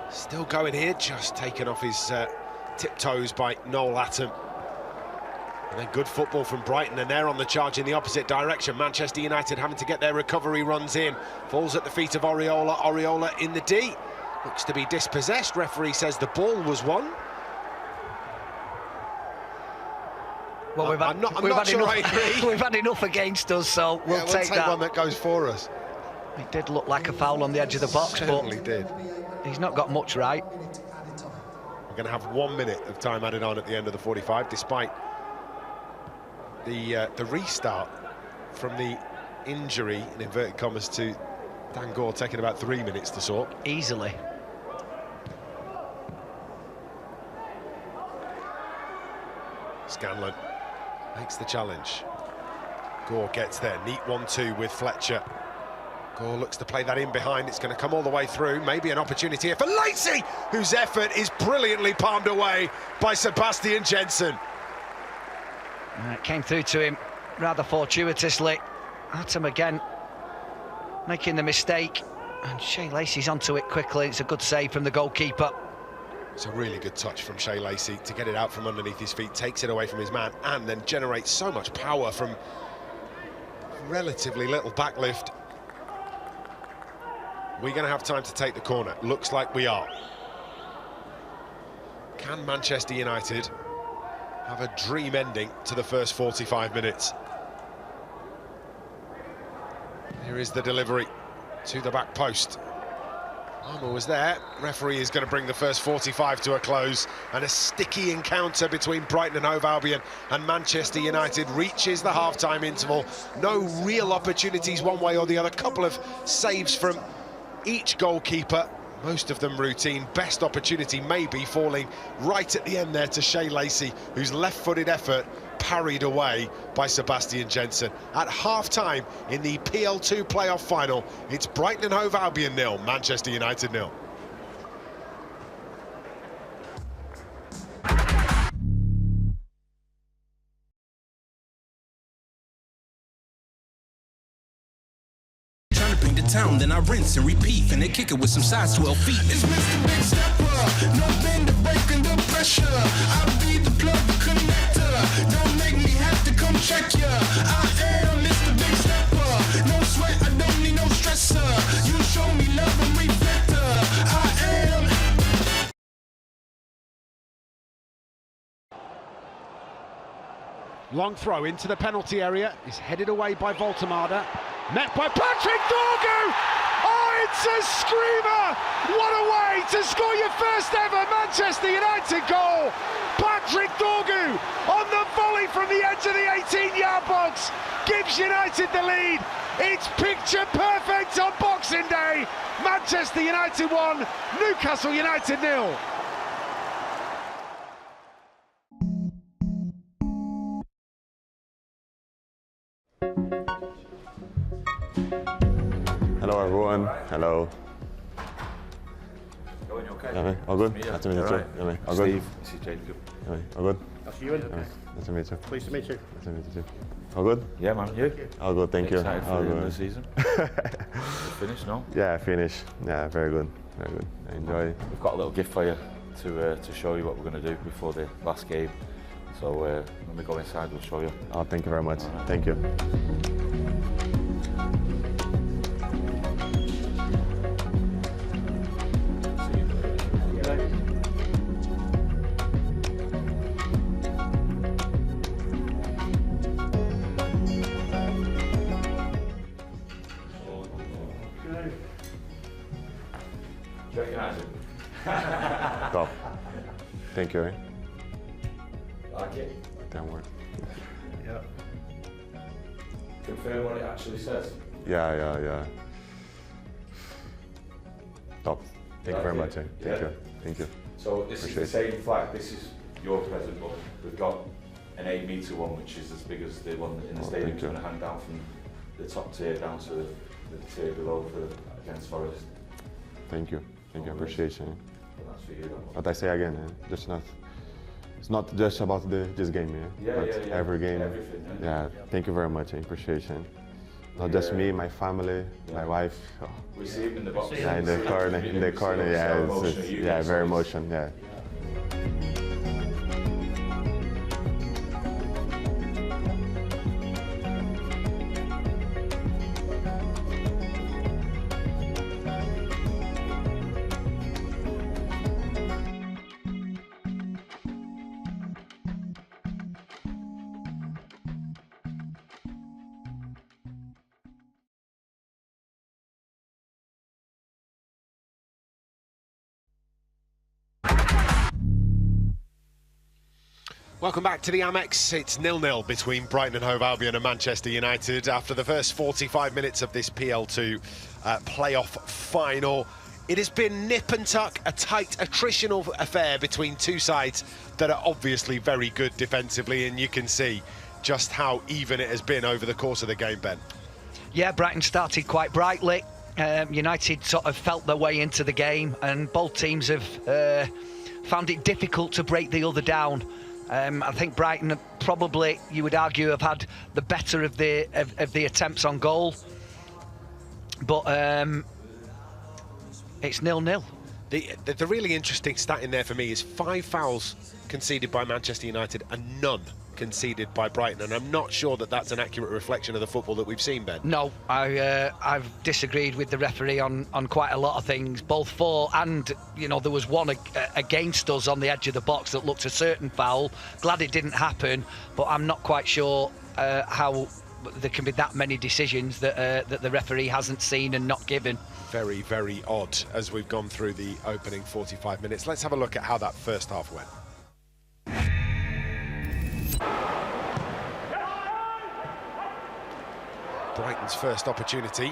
Still going here, just taken off his tiptoes by Noel Attam. And then good football from Brighton, and they're on the charge in the opposite direction. Manchester United having to get their recovery runs in. Falls at the feet of Oriola. Oriola in the D. Looks to be dispossessed. Referee says the ball was won. Well, we've had enough against us, so we'll take that. One that goes for us. It did look like a foul on the edge of the box, Certainly but did. He's not got much right. We're going to have 1 minute of time added on at the end of the 45, despite the restart from the injury, in inverted commas, to Dan Gore taking about 3 minutes to sort. Easily. Scanlon makes the challenge. Gore gets there, neat 1-2 with Fletcher. Gore looks to play that in behind. It's going to come all the way through. Maybe an opportunity here for Lacey, whose effort is brilliantly palmed away by Sebastian Jensen. It came through to him rather fortuitously. Attam again making the mistake, and Shea Lacey's onto it quickly. It's a good save from the goalkeeper. It's a really good touch from Shea Lacey to get it out from underneath his feet, takes it away from his man, and then generates so much power from relatively little backlift. We're going to have time to take the corner. Looks like we are. Can Manchester United have a dream ending to the first 45 minutes? Here is the delivery to the back post. Armour was there. Referee is going to bring the first 45 to a close, and a sticky encounter between Brighton and Hove Albion and Manchester United reaches the half-time interval. No real opportunities one way or the other. Couple of saves from each goalkeeper, most of them routine. Best opportunity maybe falling right at the end there to Shea Lacey, whose left-footed effort parried away by Sebastian Jensen. At half-time in the PL2 playoff final, it's Brighton and Hove Albion 0, Manchester United 0. Town, then I rinse and repeat, and they kick it with some size 12 feet. It's Mr. Big Stepper, no bend to break under pressure. I'll be the plug connector. Don't make me have to come check ya. I am Mr. Big Stepper. No sweat, I don't need no stressor. You show me love and reflector. I am. Long throw into the penalty area is headed away by Voltemada. Met by Patrick Dorgu! Oh, it's a screamer! What a way to score your first ever Manchester United goal! Patrick Dorgu on the volley from the edge of the 18-yard box gives United the lead. It's picture perfect on Boxing Day. Manchester United 1, Newcastle United 0. Hello everyone. Hello. Going okay? Yeah, mate. All good? Nice to meet you too. Right. Yeah, mate. All good? Steve, this is Jacob. Yeah, mate. All good? I'll see you in. Yeah, mate. Nice to meet you. Pleased to meet you. Nice to meet you too. All good? Yeah, man, you? All good, thank you. Excited All for the end good. of the season? You finished, no? Yeah, finish. Yeah, very good. Very good. I enjoy it. We've got a little gift for you to show you what we're going to do before the last game. So when we go inside, we'll show you. Oh, thank you very much. Right. Thank you. Do you recognise it? Top. Thank you. Eh? Like it? Damn word. Yeah. Confirm what it actually says. Yeah. Top. Thank you very much. Eh? Yeah. Thank you. So this is the same flag. This is your present, but we've got an 8-metre one, which is as big as the one in the stadium. It's going to hang down from the top tier down to the tier below against Forest. Thank you. Thank you. Appreciation. But that's for you. But I say again, just not it's not just about this game, but every game. Everything, yeah. Thank you very much. I appreciate it. Not just me, my family, my wife. Oh. We see him in the box. Yeah, in the corner. Yeah, it's very emotional. Yeah. Welcome back to the Amex. It's 0-0 between Brighton Hove Albion and Manchester United after the first 45 minutes of this PL2 playoff final. It has been nip and tuck, a tight attritional affair between two sides that are obviously very good defensively, and you can see just how even it has been over the course of the game, Ben. Yeah, Brighton started quite brightly. United sort of felt their way into the game, and both teams have found it difficult to break the other down. I think Brighton probably, you would argue, have had the better of the attempts on goal, but it's 0-0. The really interesting stat in there for me is 5 fouls conceded by Manchester United and none conceded by Brighton, and I'm not sure that that's an accurate reflection of the football that we've seen, Ben. No, I've disagreed with the referee on quite a lot of things, both for and, you know, there was one against us on the edge of the box that looked a certain foul. Glad it didn't happen, but I'm not quite sure how there can be that many decisions that the referee hasn't seen and not given. Very, very odd as we've gone through the opening 45 minutes. Let's have a look at how that first half went. Brighton's first opportunity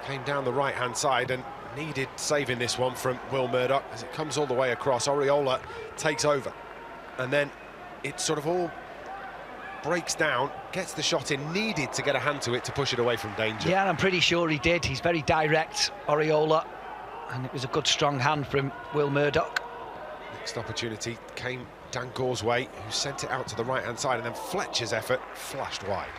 came down the right-hand side and needed saving this one from Will Murdoch as it comes all the way across. Oriola takes over, and then it sort of all breaks down, gets the shot in, needed to get a hand to it to push it away from danger. Yeah, I'm pretty sure he did. He's very direct, Oriola, and it was a good strong hand from Will Murdoch. Next opportunity came Dan Gore's way, who sent it out to the right-hand side, and then Fletcher's effort flashed wide.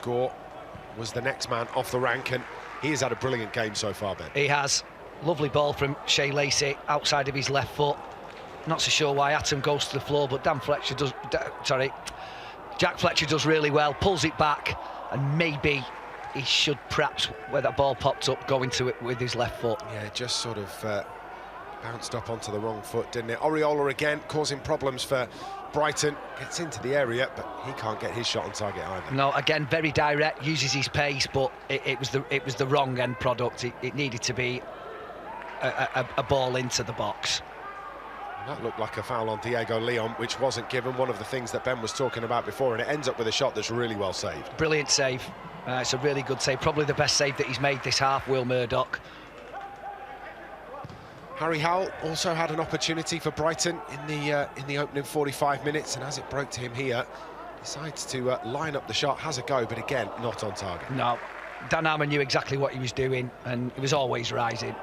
Gore was the next man off the rank, and he has had a brilliant game so far, Ben. He has. Lovely ball from Shea Lacey outside of his left foot. Not so sure why Atom goes to the floor, but Jack Fletcher does really well, pulls it back, and maybe he should perhaps, where that ball popped up, go into it with his left foot. Yeah, it just sort of bounced up onto the wrong foot, didn't it? Oriola again causing problems for Brighton, gets into the area, but he can't get his shot on target either. No, again, very direct, uses his pace, but it was the wrong end product. It needed to be a ball into the box. That looked like a foul on Diego Leon, which wasn't given, one of the things that Ben was talking about before, and it ends up with a shot that's really well saved. Brilliant save. It's a really good save, probably the best save that he's made this half, Will Murdoch. Harry Howell also had an opportunity for Brighton in the opening 45 minutes, and as it broke to him here, decides to line up the shot, has a go, but again, not on target. No, Dan Harmon knew exactly what he was doing, and he was always rising.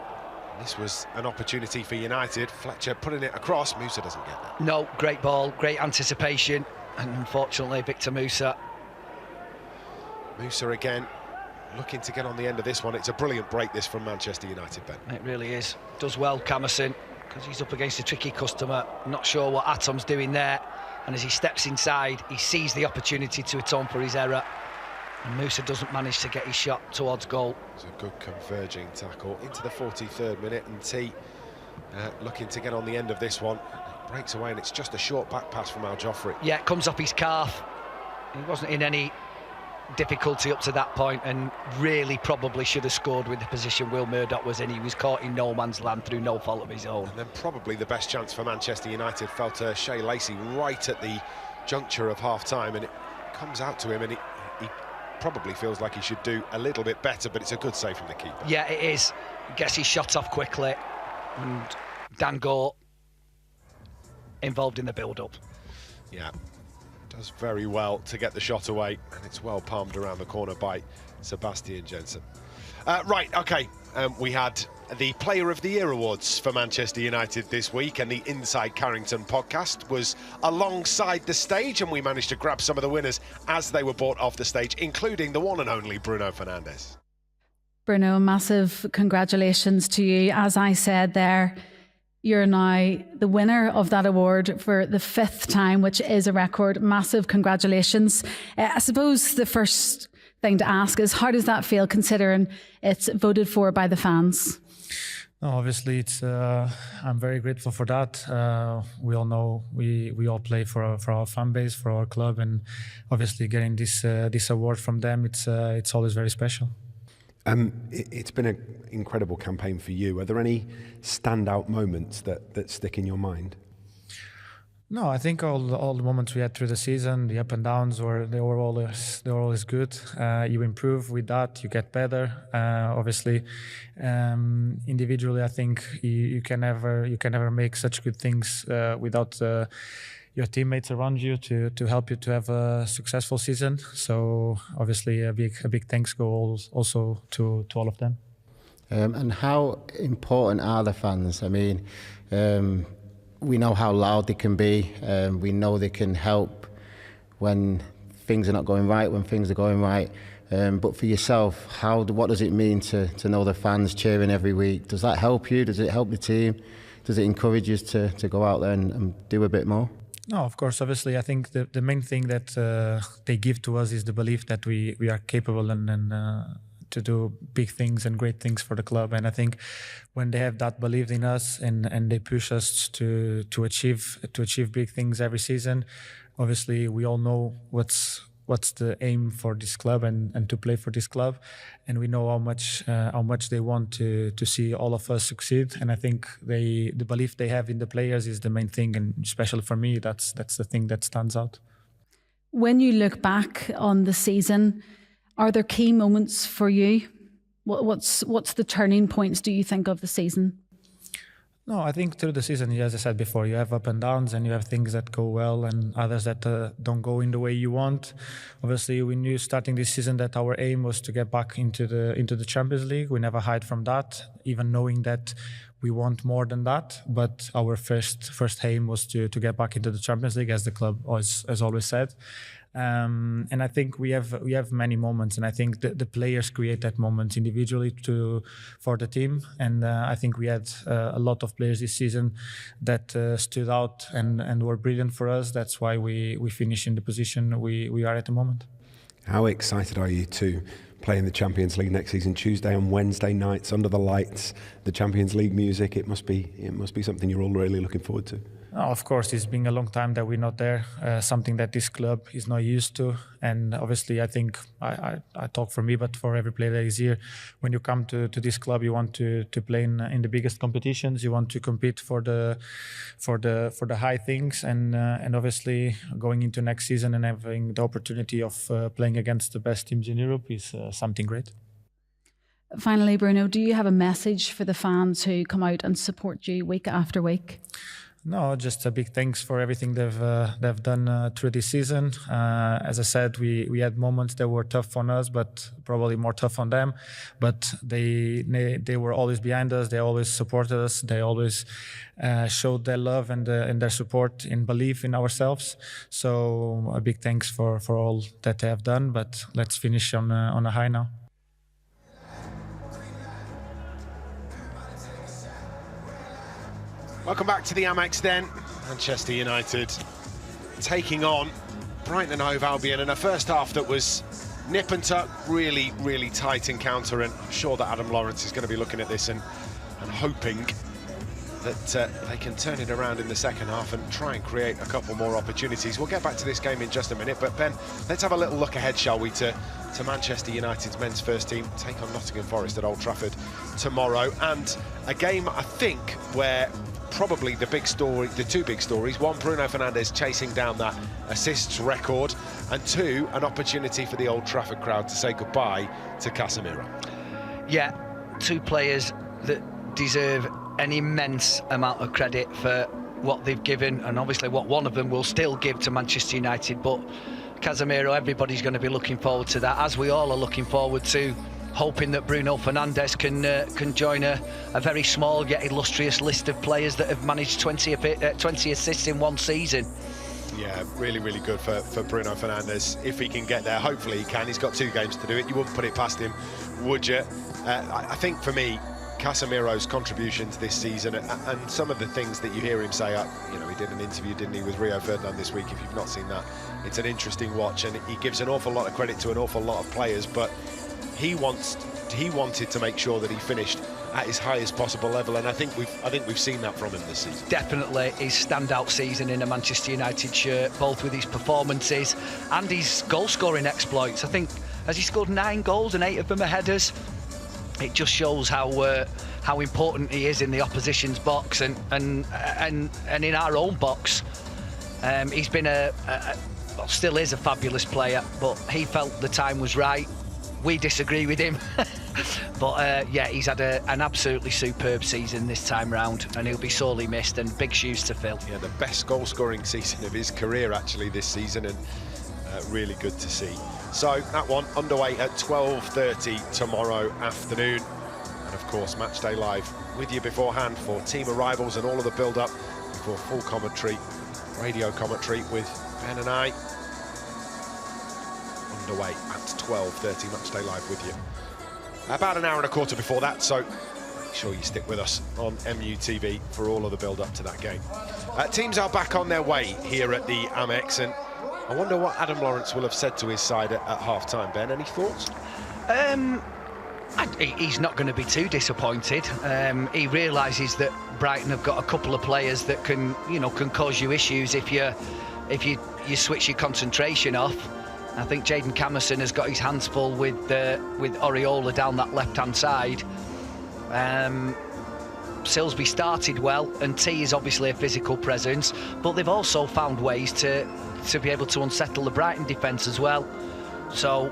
This was an opportunity for United. Fletcher putting it across, Musa doesn't get that. No, great ball, great anticipation, and unfortunately Victor Musa. Musa again, looking to get on the end of this one. It's a brilliant break, this, from Manchester United, Ben. It really is. Does well, Camerson, because he's up against a tricky customer. Not sure what Atom's doing there, and as he steps inside, he sees the opportunity to atone for his error, and Musa doesn't manage to get his shot towards goal. It's a good converging tackle into the 43rd minute, and T looking to get on the end of this one. It breaks away, and it's just a short back pass from Al Joffrey. Yeah, it comes off his calf. He wasn't in any difficulty up to that point, and really probably should have scored with the position Will Murdoch was in. He was caught in no man's land through no fault of his own. And then probably the best chance for Manchester United fell to Shea Lacey right at the juncture of half-time, and it comes out to him, and he probably feels like he should do a little bit better, but it's a good save from the keeper. Yeah, it is. Gets his shot off quickly, and Dan Gore involved in the build-up. Yeah, does very well to get the shot away, and it's well palmed around the corner by Sebastian Jensen. Right, OK, we had the Player of the Year awards for Manchester United this week, and the Inside Carrington podcast was alongside the stage, and we managed to grab some of the winners as they were brought off the stage, including the one and only Bruno Fernandes. Bruno, massive congratulations to you. As I said there, you're now the winner of that award for the 5th time, which is a record. Massive congratulations. I suppose the first thing to ask is, how does that feel considering it's voted for by the fans? No, obviously, I'm very grateful for that. We all know we all play for our fan base, for our club, and obviously getting this award from them, it's always very special. It's been an incredible campaign for you. Are there any standout moments that stick in your mind? No, I think all the moments we had through the season, the up and downs, they were always good. You improve with that, you get better. Obviously, individually, I think you can never make such good things without your teammates around you to help you to have a successful season. So obviously a big thanks goes also to all of them. And how important are the fans? I mean, we know how loud they can be. We know they can help when things are not going right, when things are going right. But for yourself, what does it mean to know the fans cheering every week? Does that help you? Does it help the team? Does it encourage you to go out there and do a bit more? No, of course. Obviously, I think the main thing that they give to us is the belief that we are capable and to do big things and great things for the club. And I think when they have that belief in us and they push us to achieve big things every season, obviously we all know what's the aim for this club and to play for this club, and we know how much they want to see all of us succeed. And I think the belief they have in the players is the main thing, and especially for me, that's the thing that stands out. When you look back on the season, are there key moments for you? What's the turning points, do you think, of the season? No, I think through the season, as I said before, you have up and downs, and you have things that go well and others that don't go in the way you want. Obviously, we knew starting this season that our aim was to get back into the Champions League. We never hide from that, even knowing that we want more than that. But our first aim was to get back into the Champions League, as the club has always said. And I think we have many moments, and I think the players create that moment individually for the team. And I think we had a lot of players this season that stood out and were brilliant for us. That's why we finish in the position we are at the moment. How excited are you to play in the Champions League next season? Tuesday and Wednesday nights under the lights, the Champions League music. It must be something you're all really looking forward to. Oh, of course, it's been a long time that we're not there, something that this club is not used to. And obviously, I think I talk for me, but for every player that is here, when you come to this club, you want to play in the biggest competitions. You want to compete for the high things, and obviously going into next season and having the opportunity of playing against the best teams in Europe is something great. Finally, Bruno, do you have a message for the fans who come out and support you week after week? No, just a big thanks for everything they've done through this season. As I said, we had moments that were tough on us, but probably more tough on them. But they were always behind us. They always supported us. They always showed their love and their support and belief in ourselves. So a big thanks for all that they have done. But let's finish on a high now. Welcome back to the Amex then. Manchester United taking on Brighton Hove Albion in a first half that was nip and tuck, really, really tight encounter, and I'm sure that Adam Lawrence is going to be looking at this and hoping that they can turn it around in the second half and try and create a couple more opportunities. We'll get back to this game in just a minute, but Ben, let's have a little look ahead, shall we, to Manchester United's men's first team take on Nottingham Forest at Old Trafford tomorrow, and a game, I think, where probably the two big stories, one, Bruno Fernandes chasing down that assists record, and two, an opportunity for the Old Trafford crowd to say goodbye to Casemiro. Yeah, two players that deserve an immense amount of credit for what they've given, and obviously what one of them will still give to Manchester United. But Casemiro, everybody's going to be looking forward to that, as we all are looking forward to hoping that Bruno Fernandes can join a very small yet illustrious list of players that have managed 20 assists in one season. Yeah, really, really good for Bruno Fernandes. If he can get there, hopefully he can. He's got 2 games to do it. You wouldn't put it past him, would you? I think for me, Casemiro's contributions this season and some of the things that you hear him say, you know, he did an interview, didn't he, with Rio Ferdinand this week. If you've not seen that, it's an interesting watch, and he gives an awful lot of credit to an awful lot of players, but he wanted to make sure that he finished at his highest possible level, and I think we've seen that from him this season. Definitely his standout season in a Manchester United shirt, both with his performances and his goal-scoring exploits. I think, has he scored 9 goals and 8 of them are headers? It just shows how important he is in the opposition's box and in our own box. He's been well, still is a fabulous player, but he felt the time was right. We disagree with him. But yeah, he's had an absolutely superb season this time round, and he'll be sorely missed, and big shoes to fill. Yeah, the best goal-scoring season of his career actually this season, and really good to see. So that one underway at 12:30 tomorrow afternoon, and of course Matchday Live with you beforehand for team arrivals and all of the build-up before full commentary, radio commentary with Ben and I. Underway at 12:30, Matchday Live with you. About an hour and a quarter before that, so make sure you stick with us on MUTV for all of the build-up to that game. Teams are back on their way here at the Amex, and I wonder what Adam Lawrence will have said to his side at half-time. Ben, any thoughts? He's not going to be too disappointed. He realises that Brighton have got a couple of players that can cause you issues if you switch your concentration off. I think Jayden Camerson has got his hands full with Oriola down that left-hand side. Silsby started well, and T is obviously a physical presence, but they've also found ways to be able to unsettle the Brighton defence as well. So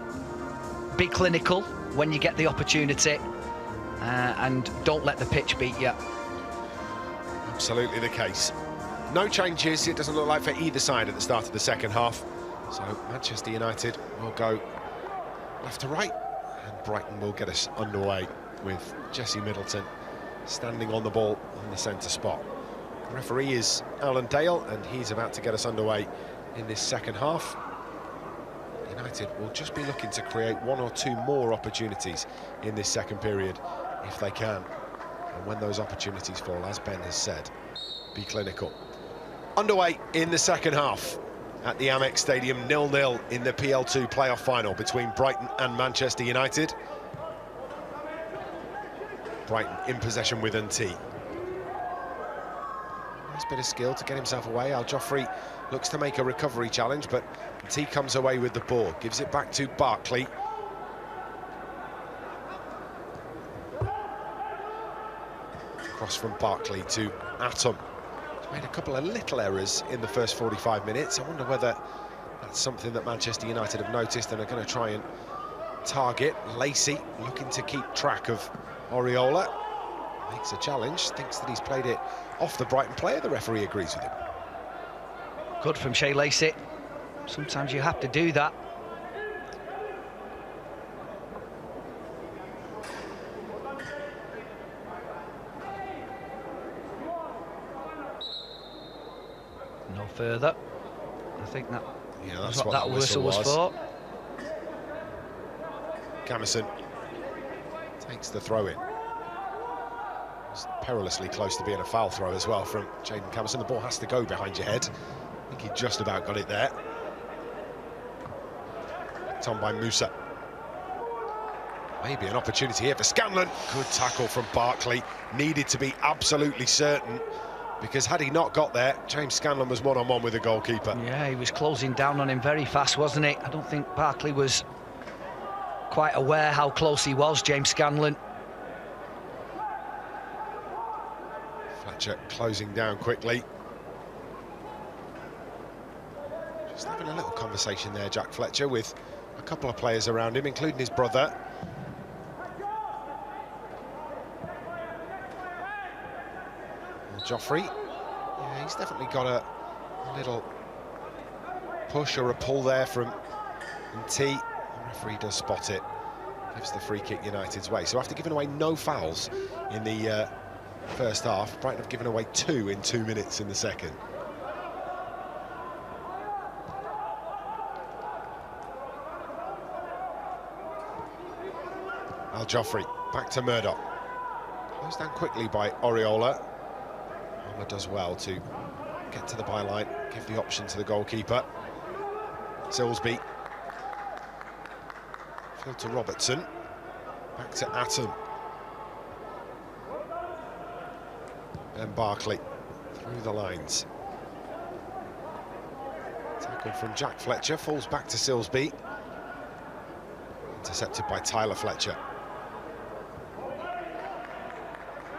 be clinical when you get the opportunity, and don't let the pitch beat you. Absolutely the case. No changes, it doesn't look like, for either side at the start of the second half. So Manchester United will go left to right, and Brighton will get us underway with Jesse Middleton standing on the ball on the centre spot. The referee is Alan Dale, and he's about to get us underway in this second half. United will just be looking to create 1 or 2 more opportunities in this second period if they can. And when those opportunities fall, as Ben has said, be clinical. Underway in the second half at the Amex Stadium, 0-0 in the PL2 playoff final between Brighton and Manchester United. Brighton in possession with N.T. Nice bit of skill to get himself away. Al Joffrey looks to make a recovery challenge, but N.T. comes away with the ball, gives it back to Barkley. Cross from Barkley to Atom. He's made a couple of little errors in the first 45 minutes. I wonder whether that's something that Manchester United have noticed and are going to try and target. Lacey looking to keep track of Oriola. Makes a challenge, thinks that he's played it off the Brighton player. The referee agrees with him. Good from Shea Lacey. Sometimes you have to do that. No further. I think that, that's what that whistle was for. Camerson takes the throw in. It's perilously close to being a foul throw as well from Jayden Camerson. The ball has to go behind your head. I think he just about got it there. Picked on by Musa. Maybe an opportunity here for Scanlon. Good tackle from Barkley. Needed to be absolutely certain, because had he not got there, James Scanlon was one-on-one with the goalkeeper. Yeah, he was closing down on him very fast, wasn't he? I don't think Barkley was quite aware how close he was, James Scanlon. Fletcher closing down quickly. Just having a little conversation there, Jack Fletcher, with a couple of players around him, including his brother. Joffrey, yeah, he's definitely got a little push or a pull there from T. The referee does spot it. gives the free kick United's way. So after giving away no fouls in the first half, Brighton have given away 2 in 2 minutes in the second. Al Joffrey back to Murdoch. Closed down quickly by Oriola. Armour does well to get to the byline, give the option to the goalkeeper. Silsby. Field to Robertson. Back to Atom. And Barkley through the lines. Tackle from Jack Fletcher, falls back to Silsby. Intercepted by Tyler Fletcher.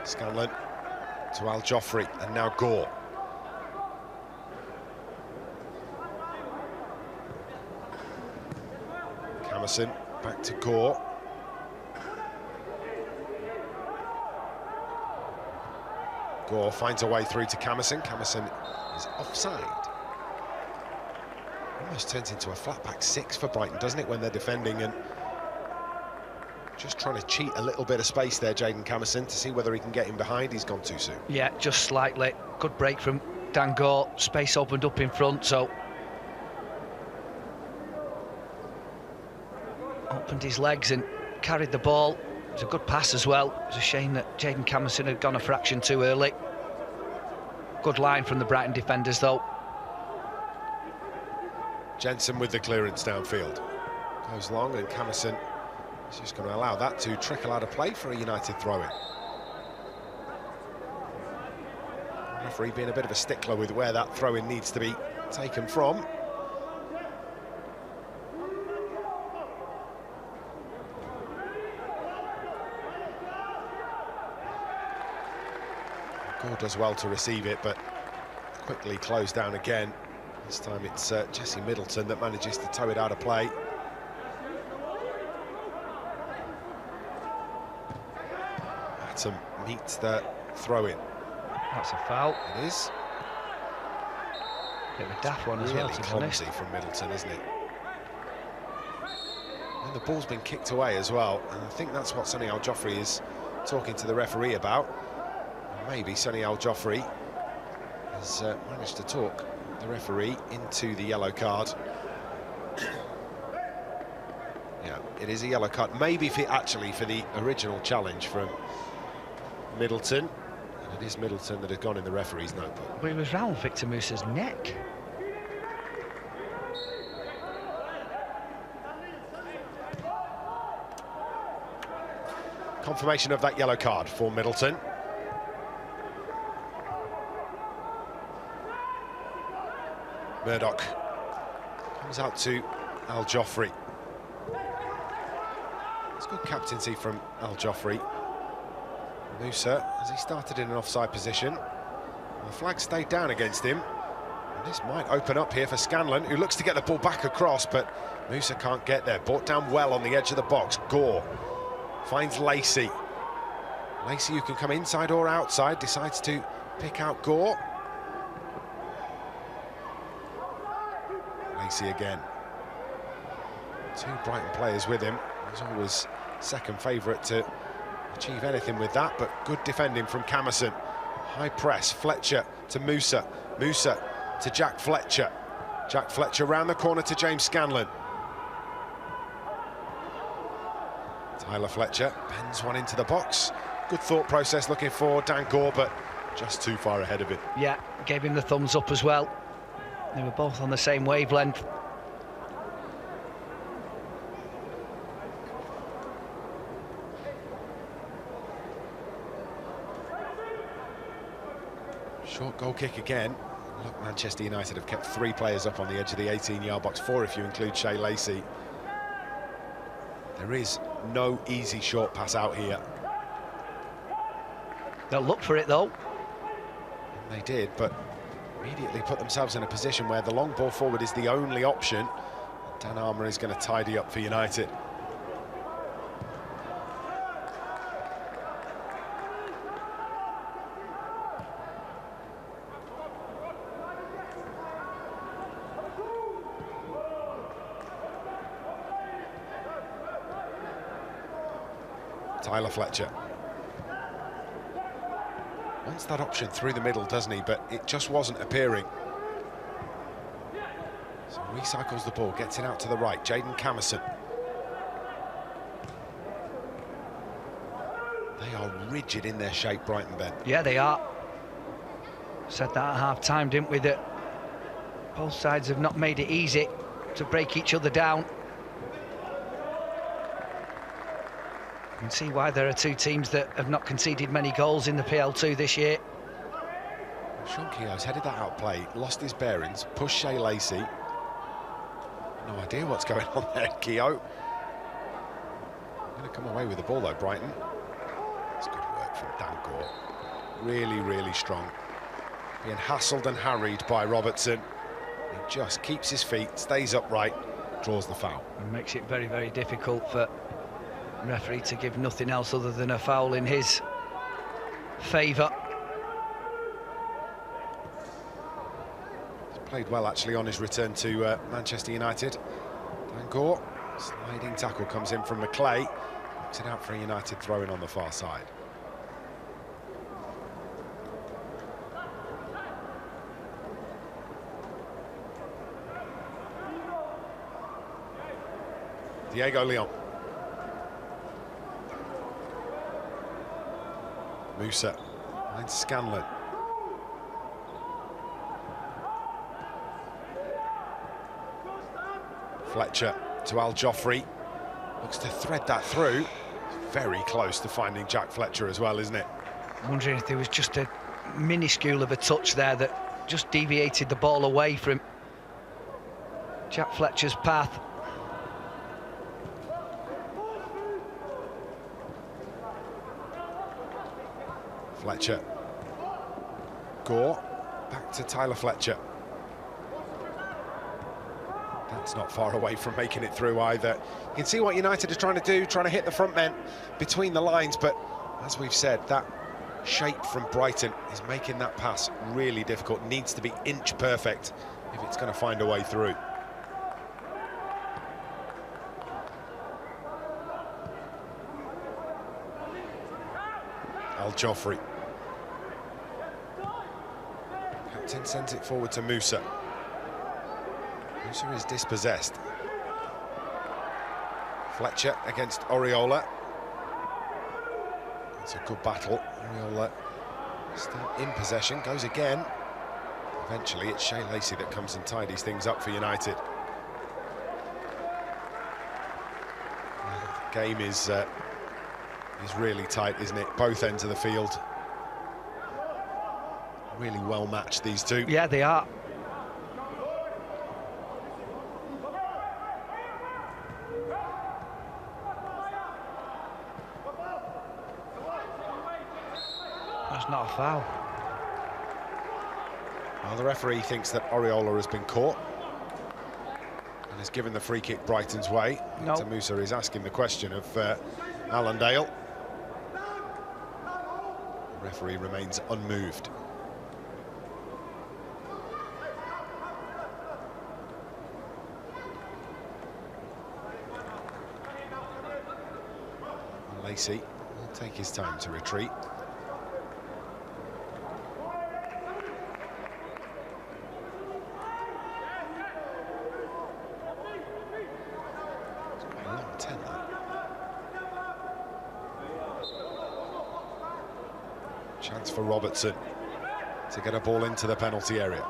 Scanlon to Al Joffrey, and now Gore. Camerson back to Gore. Gore finds a way through to Camerson. Camerson is offside. Almost turns into a flat back 6 for Brighton, doesn't it, when they're defending, and just trying to cheat a little bit of space there, Jayden Camerson, to see whether he can get in behind. He's gone too soon. Yeah, just slightly. Good break from Dan Gore. Space opened up in front, so opened his legs and carried the ball. It was a good pass as well. It was a shame that Jayden Camerson had gone a fraction too early. Good line from the Brighton defenders, though. Jensen with the clearance downfield. Goes long, and Camerson is just going to allow that to trickle out of play for a United throw-in. Referee being a bit of a stickler with where that throw-in needs to be taken from. Gore does well to receive it, but quickly closed down again. This time it's Jesse Middleton that manages to tow it out of play. Atom meets the throw-in. That's a foul. It is. Bit of a daft one as Really well, to be clumsy honest. from Middleton, isn't it? And the ball's been kicked away as well, and I think that's what Sonny Al Joffrey is talking to the referee about. Maybe Sonny Al Joffrey has managed to talk the referee into the yellow card. Yeah, it is a yellow card. Maybe actually for the original challenge from Middleton. And it is Middleton that has gone in the referee's notebook. Well, he was round Victor Musa's neck. Confirmation of that yellow card for Middleton. Murdoch comes out to Al Joffrey. It's good captaincy from Al Joffrey. Musa, as he started in an offside position, the flag stayed down against him. And this might open up here for Scanlon, who looks to get the ball back across, but Musa can't get there. Brought down well on the edge of the box. Gore finds Lacey. Lacey, who can come inside or outside, decides to pick out Gore. Lacey again. 2 Brighton players with him. He's always second favourite to achieve anything with that, but good defending from Camerson. High press, Fletcher to Musa. Musa to Jack Fletcher. Jack Fletcher round the corner to James Scanlon. Tyler Fletcher bends one into the box. Good thought process looking for Dan Gore, but just too far ahead of it. Yeah, gave him the thumbs up as well. They were both on the same wavelength. Short goal kick again. Look, Manchester United have kept 3 players up on the edge of the 18-yard box, 4 if you include Shea Lacey. There is no easy short pass out here. They'll look for it though. And they did, but immediately put themselves in a position where the long ball forward is the only option. Dan Armour is going to tidy up for United. Tyler Fletcher. Wants that option through the middle, doesn't he? But it just wasn't appearing. So recycles the ball, gets it out to the right. Jaden Camerson. They are rigid in their shape, Brighton, Ben. Yeah, they are. Said that at half-time, didn't we? That both sides have not made it easy to break each other down. You can see why there are two teams that have not conceded many goals in the PL2 this year. Sean Keogh's headed that out play, lost his bearings, pushed Shea Lacey. No idea what's going on there, Keogh. Going to come away with the ball though, Brighton. It's good work from Dan Gore. Really, really strong. Being hassled and harried by Robertson. He just keeps his feet, stays upright, draws the foul. It makes it very, very difficult for the referee to give nothing else other than a foul in his favour. He's played well actually on his return to Manchester United. Dan Gore, sliding tackle comes in from McClay. Looks it out for a United throw-in on the far side. Diego Leon. Musa finds Scanlon. Fletcher to Al Joffrey. Looks to thread that through. Very close to finding Jack Fletcher as well, isn't it? I'm wondering if there was just a minuscule of a touch there that just deviated the ball away from Jack Fletcher's path. Fletcher. Gore. Back to Tyler Fletcher. That's not far away from making it through either. You can see what United are trying to do, trying to hit the front men between the lines, but as we've said, that shape from Brighton is making that pass really difficult. Needs to be inch perfect if it's going to find a way through. Al Joffrey. Captain sends it forward to Musa. Musa is dispossessed. Fletcher against Oriola. It's a good battle. Oriola still in possession, goes again. Eventually it's Shea Lacey that comes and tidies things up for United. The game is really tight, isn't it? Both ends of the field. Really well matched, these two. Yeah, they are. That's not a foul. Well, the referee thinks that Oriola has been caught and has given the free kick Brighton's way. No. Musa is asking the question of Allendale. The referee remains unmoved. Lacey will take his time to retreat. It's quite a long 10, that. Chance for Robertson to get a ball into the penalty area.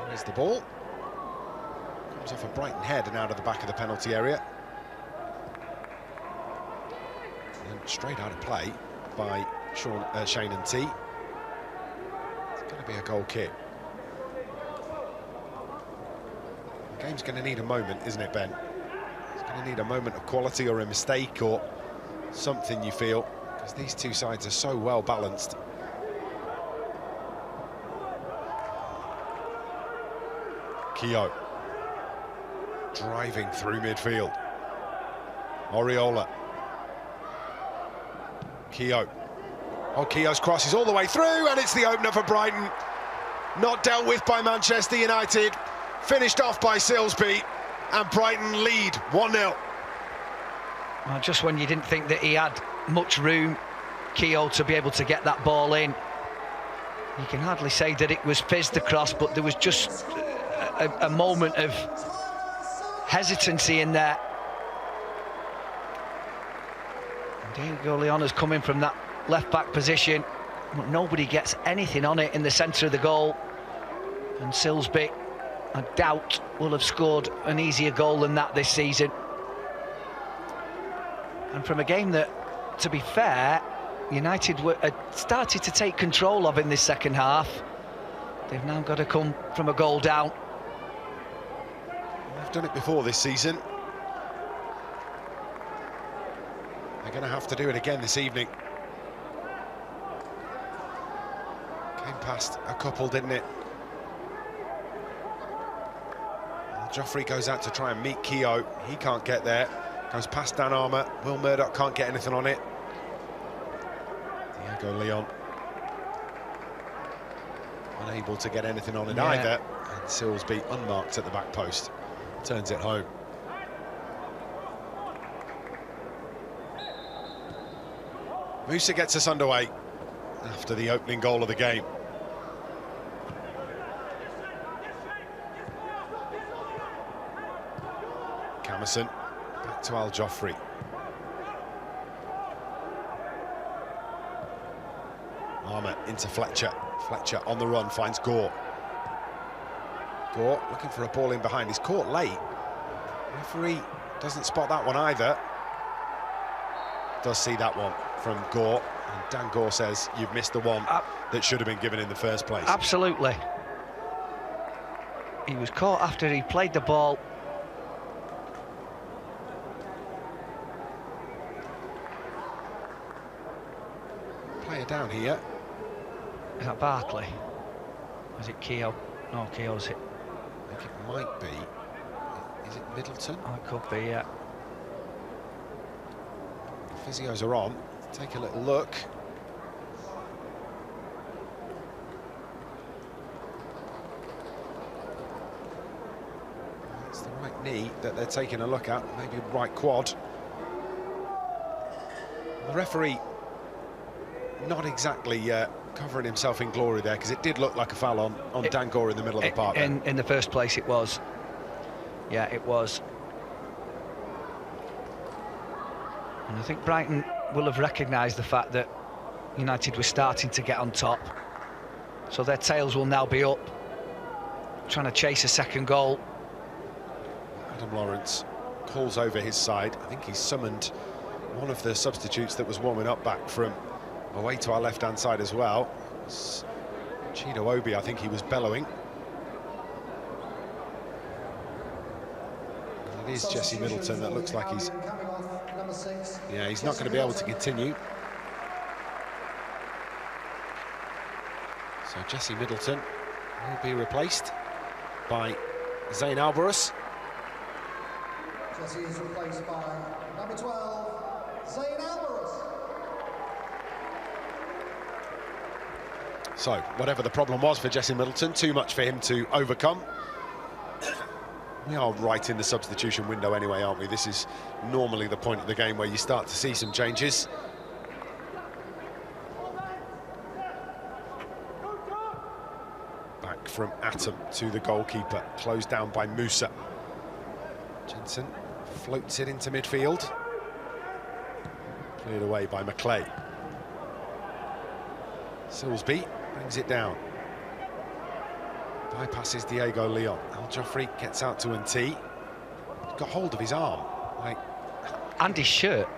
There's the ball. Comes off a Brighton head and out of the back of the penalty area. And straight out of play by Shane and T. It's going to be a goal kick. The game's going to need a moment, isn't it, Ben? It's going to need a moment of quality or a mistake or something, you feel, because these two sides are so well balanced. Keogh driving through midfield. Oriola. Keogh. Oh, Keogh's cross is all the way through, and it's the opener for Brighton. Not dealt with by Manchester United. Finished off by Silsby. and Brighton lead 1-0. Well, just when you didn't think that he had much room, Keogh, to be able to get that ball in, you can hardly say that it was fizzed across, but there was just a moment of hesitancy in there. Diego Leona's coming from that left-back position, but nobody gets anything on it in the centre of the goal. And Silsby, I doubt, will have scored an easier goal than that this season. And from a game that, to be fair, United started to take control of in this second half, they've now got to come from a goal down. They've done it before this season. They're going to have to do it again this evening. Came past a couple, didn't it? Well, Joffrey goes out to try and meet Keogh. He can't get there. Goes past Dan Armour. Will Murdoch can't get anything on it. Diego Leon unable to get anything on it either. And Silsby unmarked at the back post. Turns it home. Musa gets us underway after the opening goal of the game. Camerson back to Al Joffrey. Armour into Fletcher. Fletcher on the run, finds Gore. Gore looking for a ball in behind. He's caught late. Referee doesn't spot that one either. Does see that one from Gore. And Dan Gore says, you've missed the one that should have been given in the first place. Absolutely. He was caught after he played the ball. Player down here. Is that Barkley? Is it Keogh? No, Keogh's hit. I think it might be. Is it Middleton? Oh, it could be, yeah. Physios are on. Take a little look. It's the right knee that they're taking a look at, maybe right quad. The referee not exactly covering himself in glory there, because it did look like a foul on Dan Gore in the middle of the park. In the first place it was. Yeah, it was. And I think Brighton will have recognised the fact that United were starting to get on top. So their tails will now be up, trying to chase a second goal. Adam Lawrence calls over his side. I think he's summoned one of the substitutes that was warming up back from away to our left-hand side as well. Chido Obi, I think he was bellowing. And it is Jesse Middleton that looks like he's... Yeah, he's not going to be able to continue. So Jesse Middleton will be replaced by Zayn Alvarez. Jesse is replaced by number 12, Zayn Alvarez. So, whatever the problem was for Jesse Middleton, too much for him to overcome. We are right in the substitution window anyway, aren't we? This is normally the point of the game where you start to see some changes. Back from Atom to the goalkeeper, closed down by Musa. Jensen floats it into midfield. Cleared away by McClay. Silsby brings it down. Bypasses Diego Leon. Al Joffrey gets out to Ntí. He's got hold of his arm. And his shirt.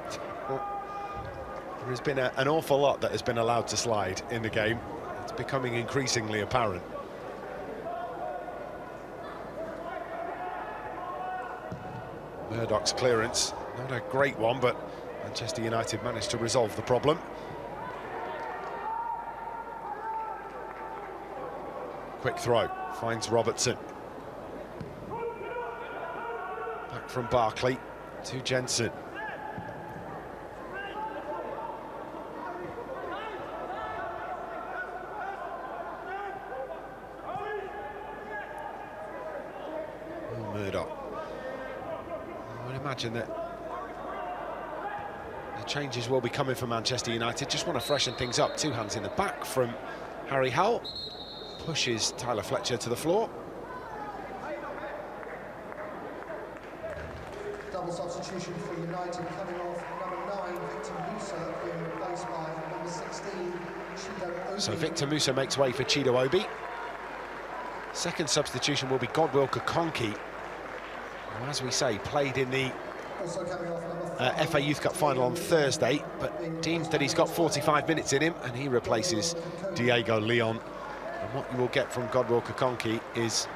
Well, there has been an awful lot that has been allowed to slide in the game. It's becoming increasingly apparent. Murdoch's clearance, not a great one, but Manchester United managed to resolve the problem. Quick throw, finds Robertson. Back from Barkley to Jensen. Murdoch I would imagine that the changes will be coming from Manchester United. Just want to freshen things up. Two hands in the back from Harry Howell. Pushes Tyler Fletcher to the floor. Double substitution for United coming off. Number 9, Victor Musa, being replaced by number 16, Chido Obi. So Victor Musa makes way for Chido Obi. Second substitution will be Godwill Kakonki, who, as we say, played in the FA Youth Cup final on Thursday, but deems that he's got 45 minutes in him, and he replaces Diego Leon. And what you will get from Godwill Kakonki is,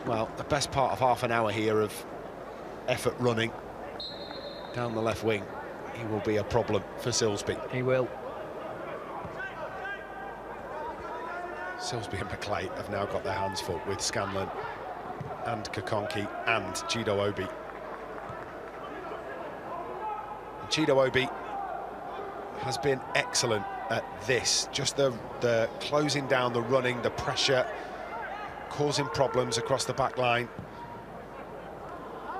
well, the best part of half an hour here of effort running down the left wing. He will be a problem for Silsby. He will. Silsby and McClay have now got their hands full with Scanlon and Kakonki and Chido Obi. And Chido Obi has been excellent at this, just the closing down, the running, the pressure, causing problems across the back line.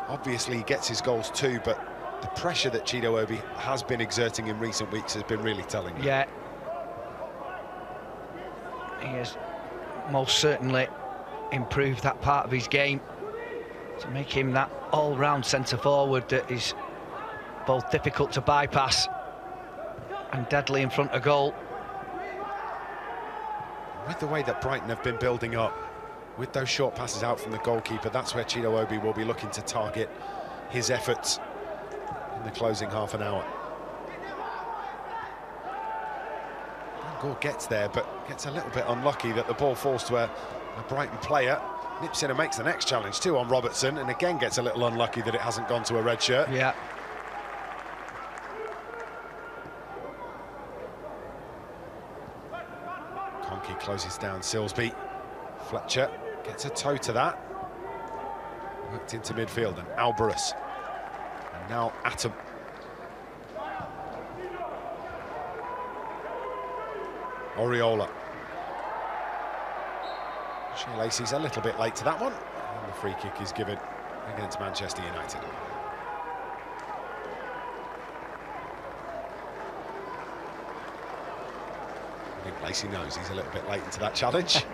Obviously he gets his goals too, but the pressure that Chido Obi has been exerting in recent weeks has been really telling. Yeah. He has most certainly improved that part of his game to make him that all-round centre-forward that is both difficult to bypass and deadly in front of goal. With the way that Brighton have been building up, with those short passes out from the goalkeeper, that's where Chido Obi will be looking to target his efforts in the closing half an hour. Gore gets there, but gets a little bit unlucky that the ball falls to a Brighton player. Nips in and makes the next challenge too on Robertson, and again gets a little unlucky that it hasn't gone to a red shirt. Yeah. Conky closes down Silsby. Fletcher gets a toe to that. Worked into midfield, and Alvarez. And now Atom. Oriola. Shea Lacey's a little bit late to that one, and the free kick is given against Manchester United. I think Lacey knows he's a little bit late into that challenge.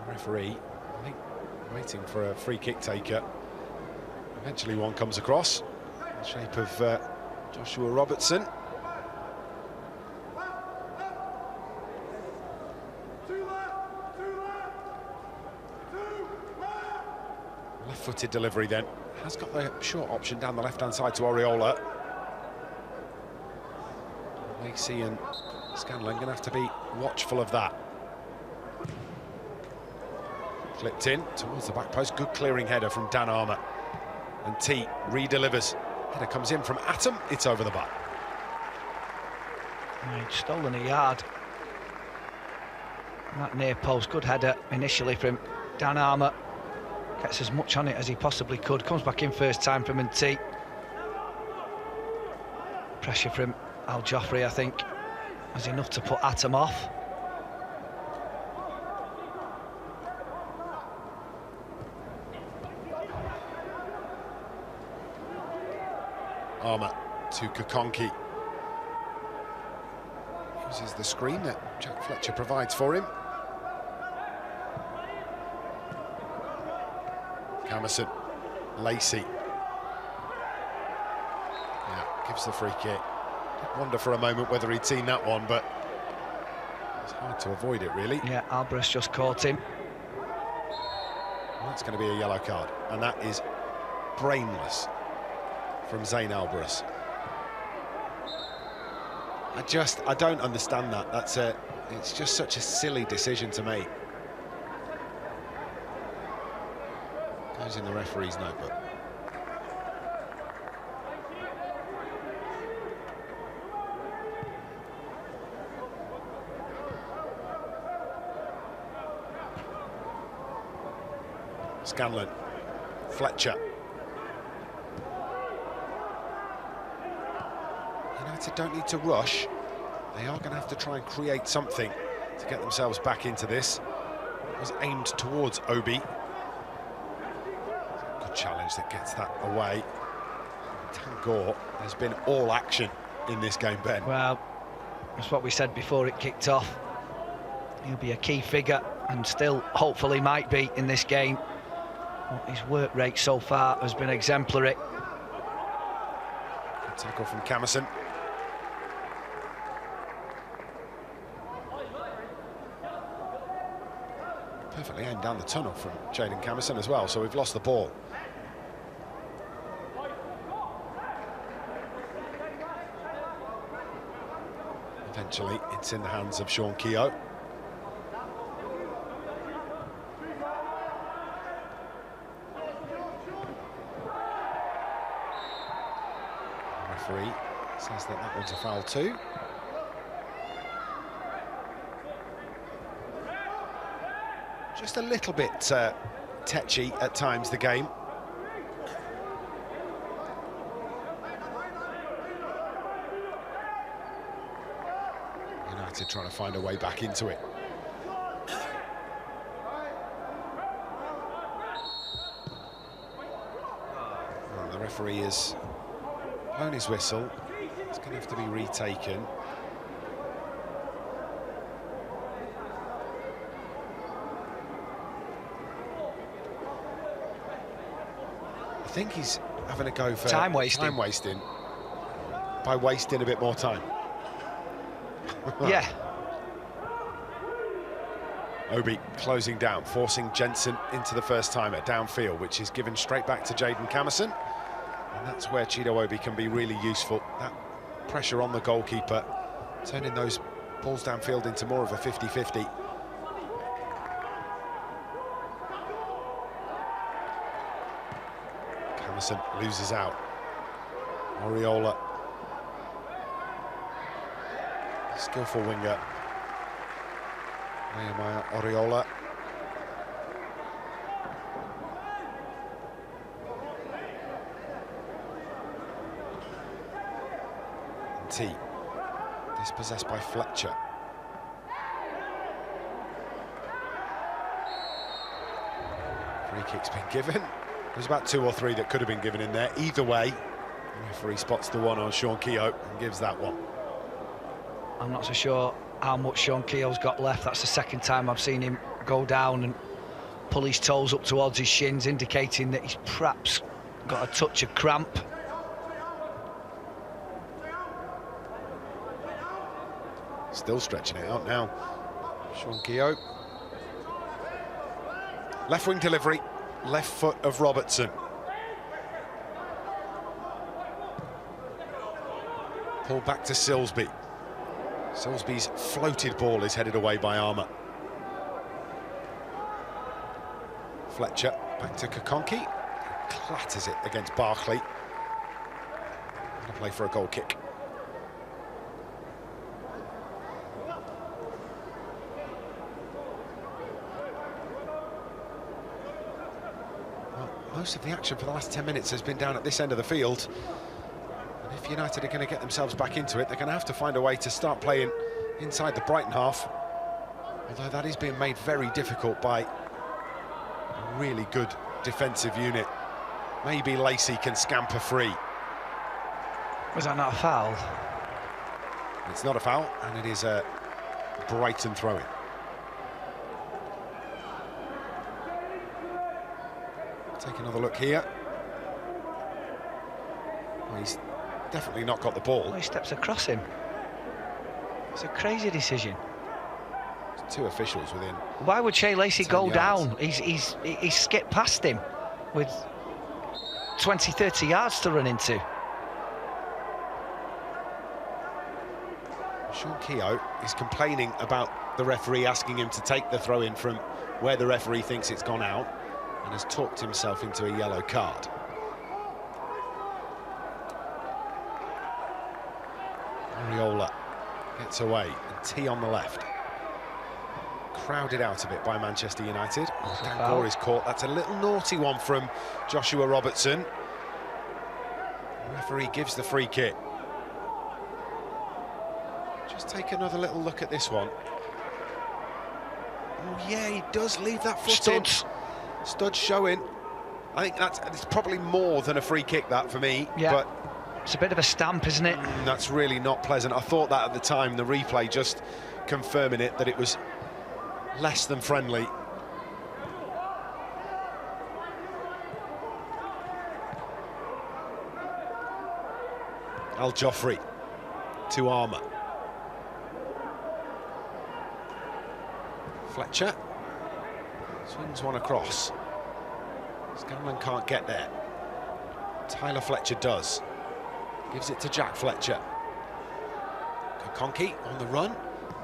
Referee, I think, waiting for a free kick taker. Eventually one comes across in the shape of Joshua Robertson. Left-footed delivery then. Has got the short option down the left-hand side to Oriola. Lacey and Scanlon going to have to be watchful of that. Flipped in towards the back post. Good clearing header from Dan Armour. And T re-delivers. Header comes in from Atom. It's over the bar. He'd stolen a yard. That near post. Good header initially from Dan Armour. Gets as much on it as he possibly could. Comes back in first time from T. Pressure from Al Joffrey, I think, was enough to put Atom off. Armour to Kakonki. Uses the screen that Jack Fletcher provides for him. Camerson, Lacey. Yeah, gives the free kick. Did wonder for a moment whether he'd seen that one, but it's hard to avoid it, really. Yeah, Alvarez just caught him. Well, that's going to be a yellow card, and that is brainless from Zayn Alvarez. I don't understand that. It's just such a silly decision to make. Goes in the referee's notebook. Scanlon, Fletcher. United don't need to rush. They are going to have to try and create something to get themselves back into this. was aimed towards Obi. Good challenge that gets that away. Tangor has been all action in this game, Ben. Well, that's what we said before it kicked off. He'll be a key figure and still hopefully might be in this game. His work rate so far has been exemplary. Good tackle from Camerson. Perfectly aimed down the tunnel from Jaden Camerson as well, so we've lost the ball. Eventually, it's in the hands of Sean Keogh. The referee says that that one's a foul too. Just a little bit tetchy at times, the game. United trying to find a way back into it. Well, the referee has blown his whistle. It's going to have to be retaken. I think he's having a go for time wasting by wasting a bit more time. Yeah. Obi closing down, forcing Jensen into the first timer downfield, which is given straight back to Jaden Camerson. And that's where Chido Obi can be really useful. That pressure on the goalkeeper, turning those balls downfield into more of a 50-50. Camerson loses out. Oriola. Skillful winger. Nehemiah Oriola. And T. Dispossessed by Fletcher. Free kick's been given. There's about 2 or 3 that could have been given in there. Either way, the referee spots the one on Sean Keogh and gives that one. I'm not so sure how much Sean Keogh's got left. That's the second time I've seen him go down and pull his toes up towards his shins, indicating that he's perhaps got a touch of cramp. Still stretching it out now. Sean Keogh. Left wing delivery, left foot of Robertson. Pull back to Silsby. Silsby's floated ball is headed away by Armour. Fletcher back to Kokonki. Clatters it against Barkley. Gonna play for a goal kick. Well, most of the action for the last 10 minutes has been down at this end of the field. And if United are going to get themselves back into it, they're going to have to find a way to start playing inside the Brighton half. Although that is being made very difficult by a really good defensive unit. Maybe Lacey can scamper free. Was that not a foul? It's not a foul, and it is a Brighton throw-in. Take another look here. Well, he's definitely not got the ball. Oh, he steps across him. It's a crazy decision. There's 2 officials within. Why would Shea Lacey go yards. down? He's skipped past him with 20, 30 yards to run into. Sean Keogh is complaining about the referee asking him to take the throw-in from where the referee thinks it's gone out, and has talked himself into a yellow card. Oriola gets away, and T on the left. Crowded out a bit by Manchester United. Dangor is caught. That's a little naughty one from Joshua Robertson. The referee gives the free kick. Just take another little look at this one. Oh, yeah, he does leave that foot Studs. in. Studs showing. I think it's probably more than a free kick, that, for me. Yeah. But it's a bit of a stamp, isn't it? That's really not pleasant. I thought that at the time, the replay just confirming it, that it was less than friendly. Al Joffrey to Armour. Fletcher swings one across. Scanlon can't get there. Tyler Fletcher does. Gives it to Jack Fletcher. Kokonki on the run.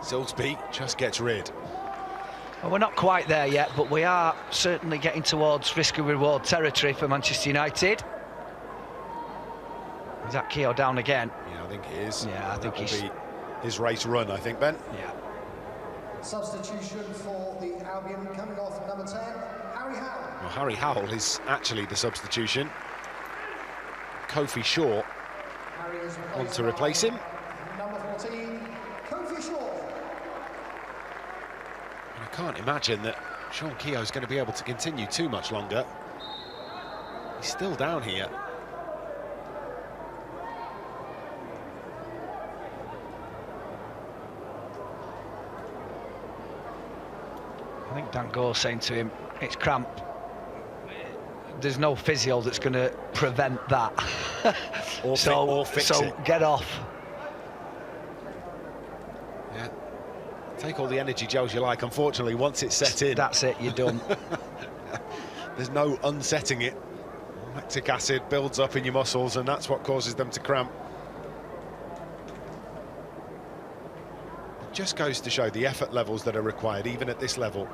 Silsby just gets rid. Well, we're not quite there yet, but we are certainly getting towards risk and reward territory for Manchester United. Is that Keogh down again? Yeah, I think it is. Yeah, I think he's... his race run, I think, Ben. Yeah. Substitution for the Albion coming off number 10, Harry Howell. Well, Harry Howell is actually the substitution. Kofi Shaw on to replace him. Number 14, Kofi Shaw. And I can't imagine that Sean Keogh is going to be able to continue too much longer. He's still down here. I think Dan Gore's saying to him, it's cramp. There's no physio that's going to prevent that. Or fix it. Get off. Yeah. Take all the energy gels you like. Unfortunately, once it's set in, that's it, you're done. There's no unsetting it. Lactic acid builds up in your muscles, and that's what causes them to cramp. It just goes to show the effort levels that are required, even at this level.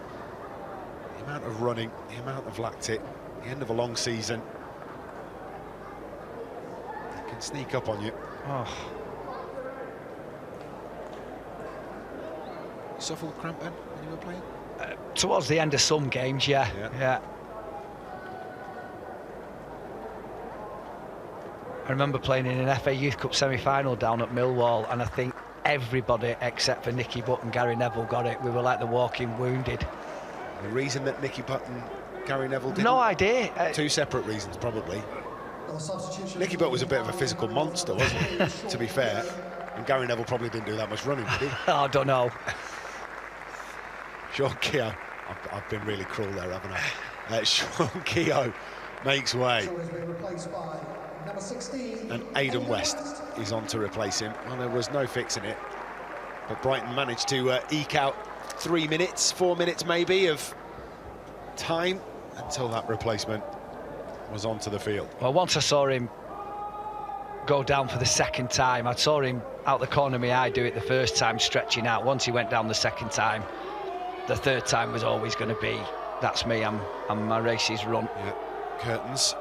The amount of running, the amount of lactic, the end of a long season. It can sneak up on you. Oh. You suffer with cramp, Ben, when you were playing? Towards the end of some games, yeah. I remember playing in an FA Youth Cup semi-final down at Millwall, and I think everybody except for Nicky Butt and Gary Neville got it. We were like the walking wounded. The reason that Nicky Butt and Gary Neville didn't? No idea. Two separate reasons, probably. Nicky Butt was a bit of a physical monster, wasn't he? To be fair. And Gary Neville probably didn't do that much running, did he? I don't know. Sean Keogh. I've been really cruel there, haven't I? Sean Keogh makes way. And Aidan West is on to replace him. Well, there was no fixing it. But Brighton managed to eke out 4 minutes maybe of time until that replacement was onto the field. Well, once I saw him go down for the second time, I saw him out the corner of my eye do it the first time, stretching out. Once he went down the second time, the third time was always going to be, that's me, I'm my race is run. Yeah, curtains.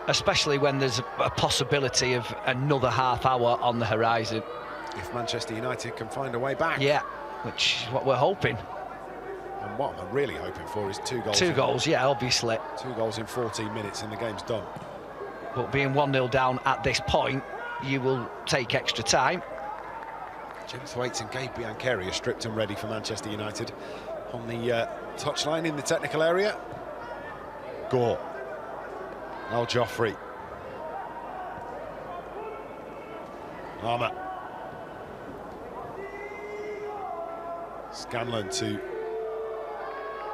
Especially when there's a possibility of another half hour on the horizon. If Manchester United can find a way back. Yeah, which is what we're hoping. And what I'm really hoping for is 2 goals. 2 goals, yeah, obviously. 2 goals in 14 minutes and the game's done. But being 1-0 down at this point, you will take extra time. Jim Thwaites and Gabe Biancheri are stripped and ready for Manchester United on the touchline in the technical area. Gore. Al Joffrey. Armour. Scanlon to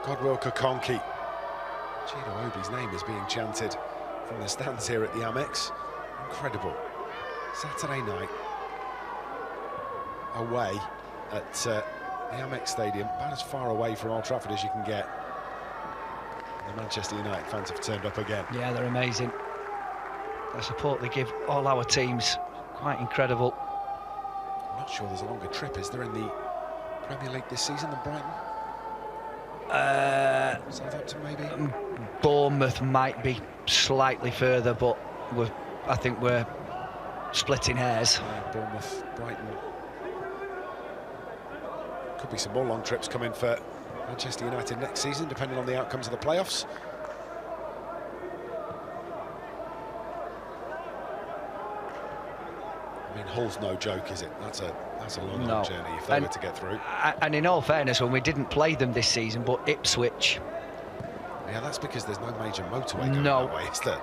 Godwill Kokonki. Gino Obi's name is being chanted from the stands here at the Amex. Incredible. Saturday night, away at the Amex Stadium, about as far away from Old Trafford as you can get. The Manchester United fans have turned up again. Yeah, they're amazing. The support they give all our teams, quite incredible. I'm not sure there's a longer trip, is there, in the Premier League this season than Brighton? Southampton, maybe? Bournemouth might be slightly further, but I think we're splitting hairs. Bournemouth, Brighton. Could be some more long trips coming for Manchester United next season, depending on the outcomes of the playoffs. I mean, Hull's no joke, is it? That's a long journey if they were to get through. And in all fairness, when we didn't play them this season, but Ipswich. Yeah, that's because there's no major motorway going that way, is there?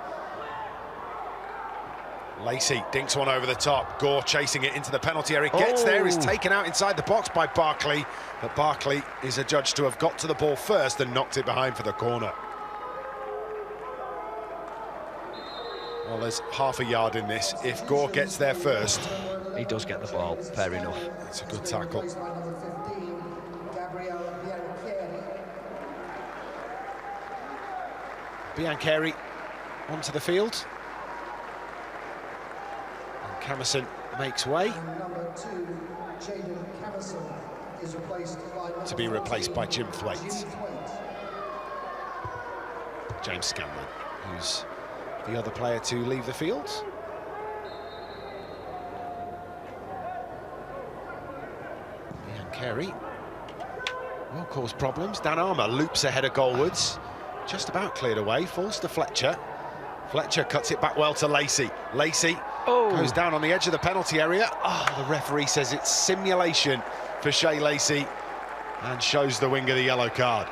Lacey dinks one over the top. Gore chasing it into the penalty area. Gets there, is taken out inside the box by Barkley. But Barkley is adjudged to have got to the ball first and knocked it behind for the corner. Well, there's half a yard in this. If Gore gets there first... He does get the ball, fair enough. It's a good tackle. Biancheri onto the field. And Camerson makes way. Number 2, Jaden Camerson, is replaced by to be replaced by Jim Thwaite. James Scanlon, who's the other player to leave the field. Biancheri will cause problems. Dan Armour loops ahead of goalwards. Just about cleared away, falls to Fletcher. Fletcher cuts it back well to Lacey. Lacey goes down on the edge of the penalty area. The referee says it's simulation for Shay Lacey and shows the winger the yellow card.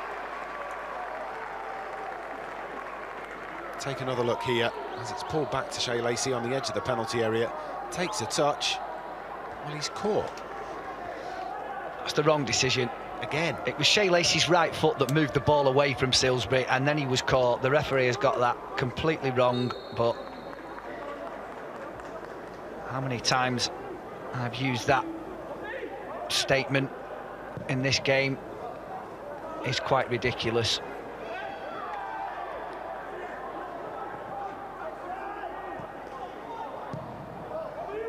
Take another look here as it's pulled back to Shay Lacey on the edge of the penalty area. Takes a touch. Well, he's caught. That's the wrong decision. Again. It was Shay Lacey's right foot that moved the ball away from Silsbury, and then he was caught. The referee has got that completely wrong, but how many times I've used that statement in this game is quite ridiculous.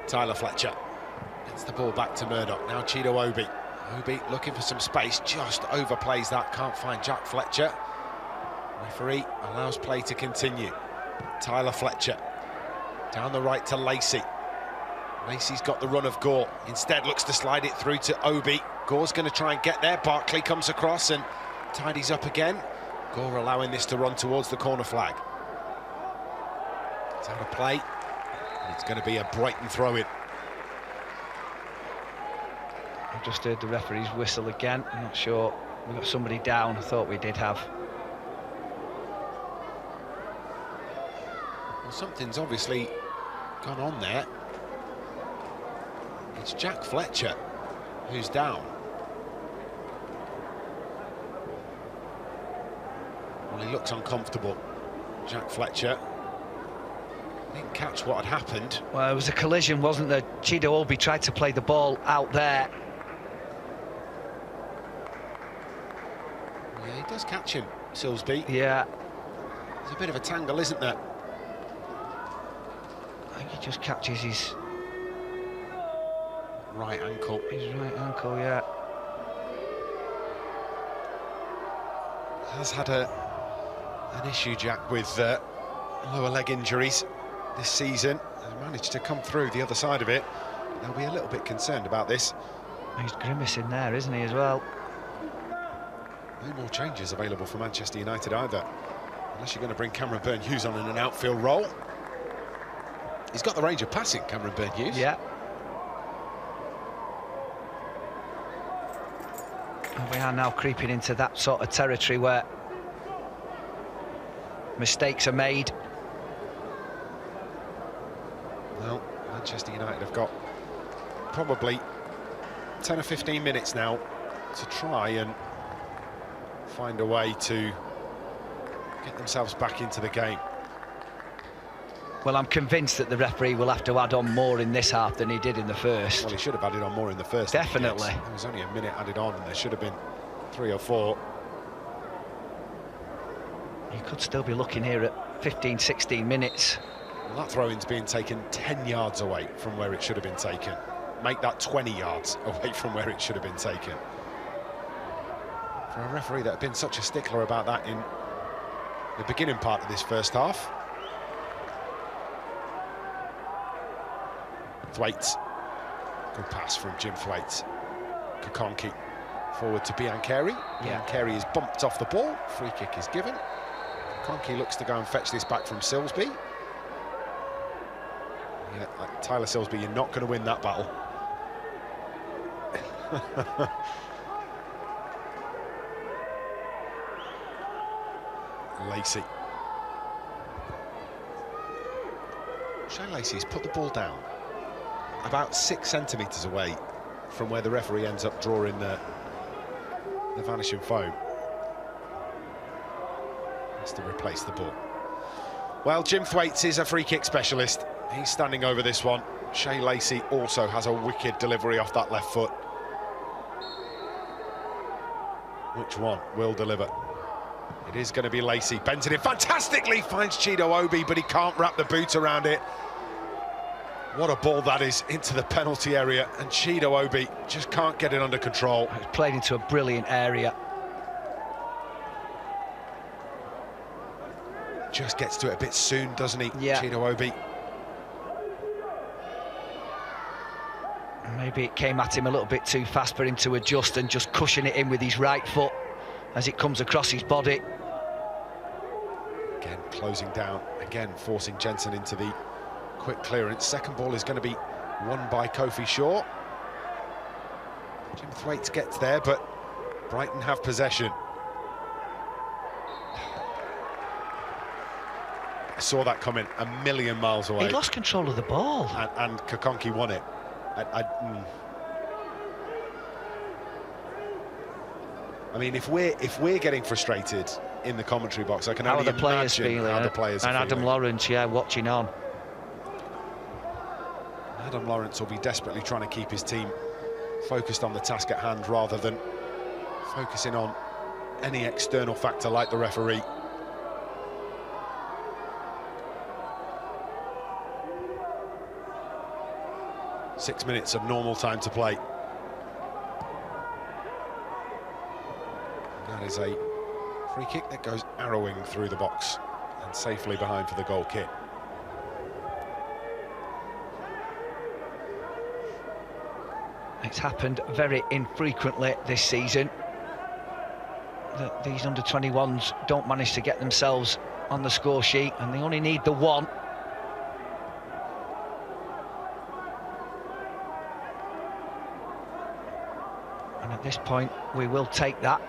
Tyler Fletcher gets the ball back to Murdoch. Now Chido Obi. Obi looking for some space, just overplays that, can't find Jack Fletcher. Referee allows play to continue. Tyler Fletcher down the right to Lacey. Lacey's got the run of Gore, instead looks to slide it through to Obi. Gore's going to try and get there. Barkley comes across and tidies up again. Gore allowing this to run towards the corner flag. It's out of play, and it's going to be a Brighton throw-in. I just heard the referee's whistle again. I'm not sure. We've got somebody down. I thought we did have. Well, something's obviously gone on there. It's Jack Fletcher who's down. Well, he looks uncomfortable. Jack Fletcher didn't catch what had happened. Well, it was a collision, wasn't there? Chido Obi tried to play the ball out there. Yeah, he does catch him, Silsby. Yeah. There's a bit of a tangle, isn't there? I think he just catches his right ankle. His right ankle, yeah. Has had an issue, Jack, with lower leg injuries this season. Has managed to come through the other side of it. They'll be a little bit concerned about this. He's grimacing there, isn't he, as well? No more changes available for Manchester United either, unless you're going to bring Cameron Byrne-Hughes on in an outfield role. He's got the range of passing, Cameron Byrne-Hughes. Yeah. And we are now creeping into that sort of territory where mistakes are made. Well, Manchester United have got probably 10 or 15 minutes now to try and find a way to get themselves back into the game. Well, I'm convinced that the referee will have to add on more in this half than he did in the first. Well, he should have added on more in the first. Definitely. There was only a minute added on, and there should have been 3 or 4. You could still be looking here at 15, 16 minutes. Well, that throw-in's being taken 10 yards away from where it should have been taken. Make that 20 yards away from where it should have been taken. For a referee that had been such a stickler about that in the beginning part of this first half. Thwaite. Good pass from Jim Thwaite. Kokonki forward to Biancheri. Biancheri is bumped off the ball. Free kick is given. Kokonki looks to go and fetch this back from Silsby. Yeah, like Tyler Silsby, you're not going to win that battle. Lacey. Shea Lacey's put the ball down about 6 centimetres away from where the referee ends up drawing the vanishing foam. Has to replace the ball. Well, Jim Thwaites is a free kick specialist. He's standing over this one. Shea Lacey also has a wicked delivery off that left foot. Which one will deliver? It is going to be Lacey. Bends it in fantastically, finds Chido Obi, but he can't wrap the boot around it. What a ball that is into the penalty area, and Chido Obi just can't get it under control. It's played into a brilliant area. Just gets to it a bit soon, doesn't he, Yeah. Chido Obi? Maybe it came at him a little bit too fast for him to adjust and just cushion it in with his right foot as it comes across his body. Again, closing down, again forcing Jensen into the quick clearance. Second ball is going to be won by Kofi Shaw. Jim Thwaites gets there, but Brighton have possession. I saw that coming a million miles away. He lost control of the ball. And Kokonki won it. I mean, if we're getting frustrated in the commentary box, I can only imagine how the players are and Adam feeling. Lawrence, yeah, watching on. Adam Lawrence will be desperately trying to keep his team focused on the task at hand rather than focusing on any external factor like the referee. Six minutes of normal time to play. That is a free kick that goes arrowing through the box and safely behind for the goal kick. It's happened very infrequently this season that these under-21s don't manage to get themselves on the score sheet, and they only need the one. And at this point, we will take that.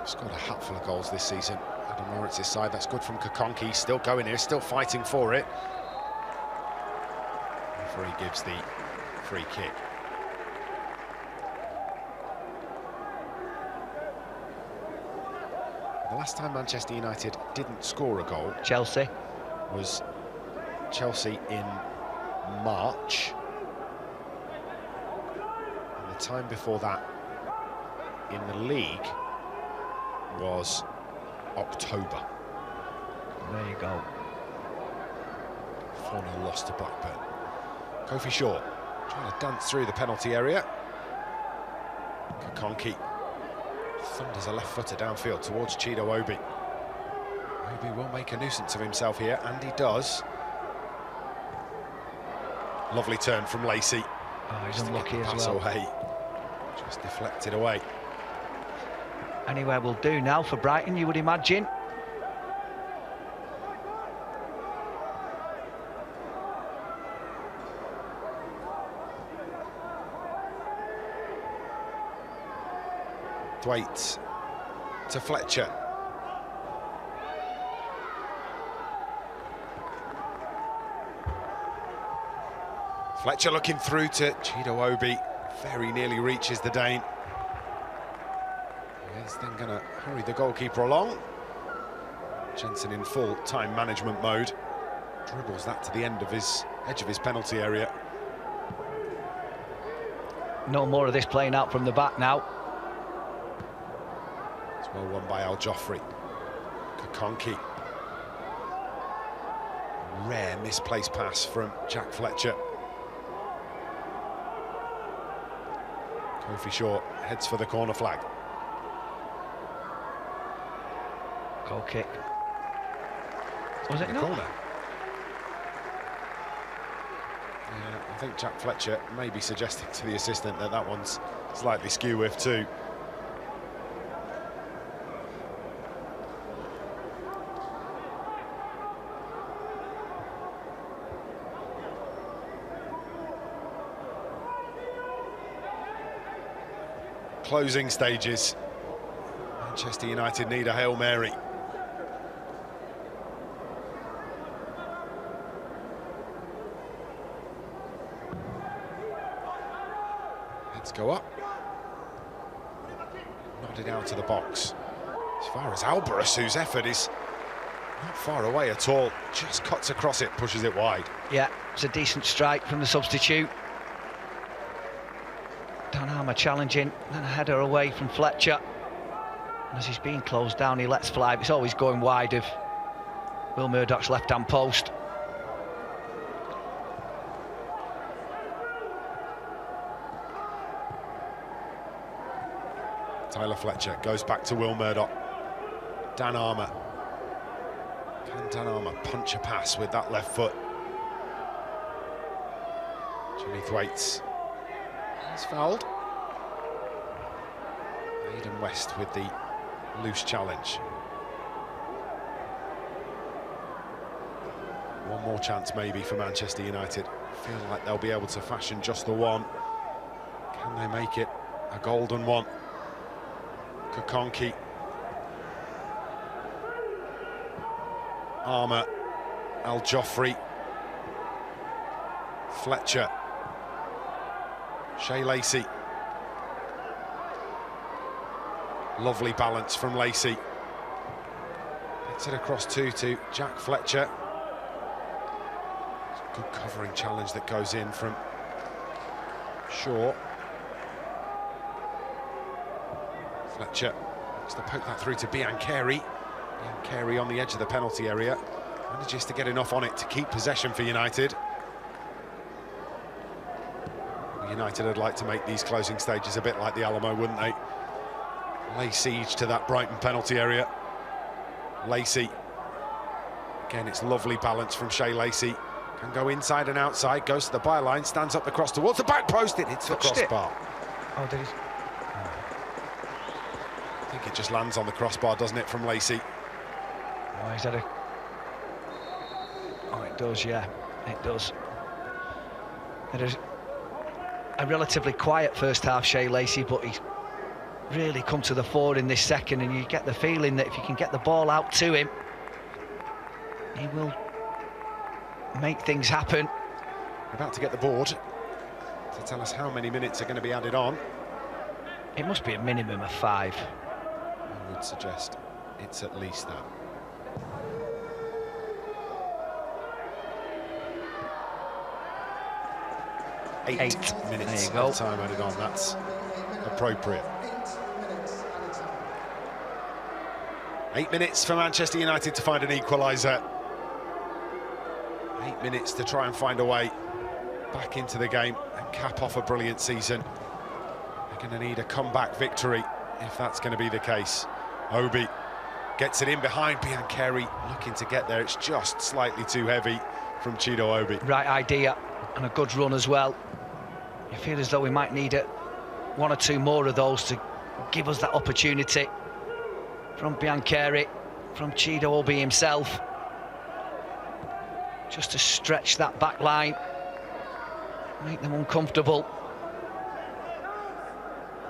Scored a hatful of goals this season. Adam Lawrence's side, that's good from Kokonki, still going here, still fighting for it. Referee gives the free kick. The last time Manchester United didn't score a goal, Chelsea, was Chelsea in March. And the time before that in the league was October. There you go. 4-0 loss to Blackburn. Kofi Shaw trying to dance through the penalty area. Kokonki thunders a left footer downfield towards Chido Obi. Obi will make a nuisance of himself here, and he does. Lovely turn from Lacey. Oh, he's unlucky as well. Away. Just deflected away. Anywhere will do now for Brighton, you would imagine. Thwaites to Fletcher. Fletcher looking through to Chido Obi. Very nearly reaches the Dane. Is then going to hurry the goalkeeper along. Jensen in full time management mode. Dribbles that to the edge of his penalty area. No more of this playing out from the back now. It's well won by Al Joffrey. Kokonki. Rare misplaced pass from Jack Fletcher. Kofi Shaw heads for the corner flag. Goal kick. Was it the not? Corner. Yeah, I think Jack Fletcher may be suggesting to the assistant that that one's slightly skew with too. closing stages. Manchester United need a Hail Mary. Let's go up. Nodded out to the box. As far as Alvarez, whose effort is not far away at all, just cuts across it, pushes it wide. Yeah, it's a decent strike from the substitute. Dan Harmer challenging, then a header away from Fletcher. And as he's being closed down, he lets fly. It's always going wide of Will Murdoch's left-hand post. Tyler Fletcher goes back to Will Murdoch. Dan Harmer. Can Dan Harmer punch a pass with that left foot? Jimmy Thwaites. He's fouled. Aidan West with the loose challenge. One more chance maybe for Manchester United. Feel like they'll be able to fashion just the one. Can they make it a golden one? Kokonki. Armour. Al Joffrey. Fletcher. Shea Lacey. Lovely balance from Lacey. Gets it across to Jack Fletcher. It's a good covering challenge that goes in from Shaw. Fletcher looks to poke that through to Biancheri. Biancheri on the edge of the penalty area. Manages to get enough on it to keep possession for United. United would like to make these closing stages a bit like the Alamo, wouldn't they? Lay siege to that Brighton penalty area. Lacey. Again, it's lovely balance from Shea Lacey. Can go inside and outside, goes to the byline, stands up the cross towards the back post. It hits the crossbar. Oh, did he? I think it just lands on the crossbar, doesn't it, from Lacey? Oh, he's had a... Oh, it does, yeah. It does. It is a relatively quiet first half, Shea Lacey, but he's really come to the fore in this second, and you get the feeling that if you can get the ball out to him, he will make things happen. We're about to get the board to tell us how many minutes are going to be added on. It must be a minimum of 5. I would suggest it's at least that. Eight minutes of time added on, that's appropriate. 8 minutes for Manchester United to find an equaliser. 8 minutes to try and find a way back into the game and cap off a brilliant season. They're going to need a comeback victory if that's going to be the case. Obi gets it in behind Biancheri, looking to get there. It's just slightly too heavy from Chido Obi. Right idea, and a good run as well. You feel as though we might need one or two more of those to give us that opportunity. From Biancheri, from Chido Obi himself. Just to stretch that back line, make them uncomfortable.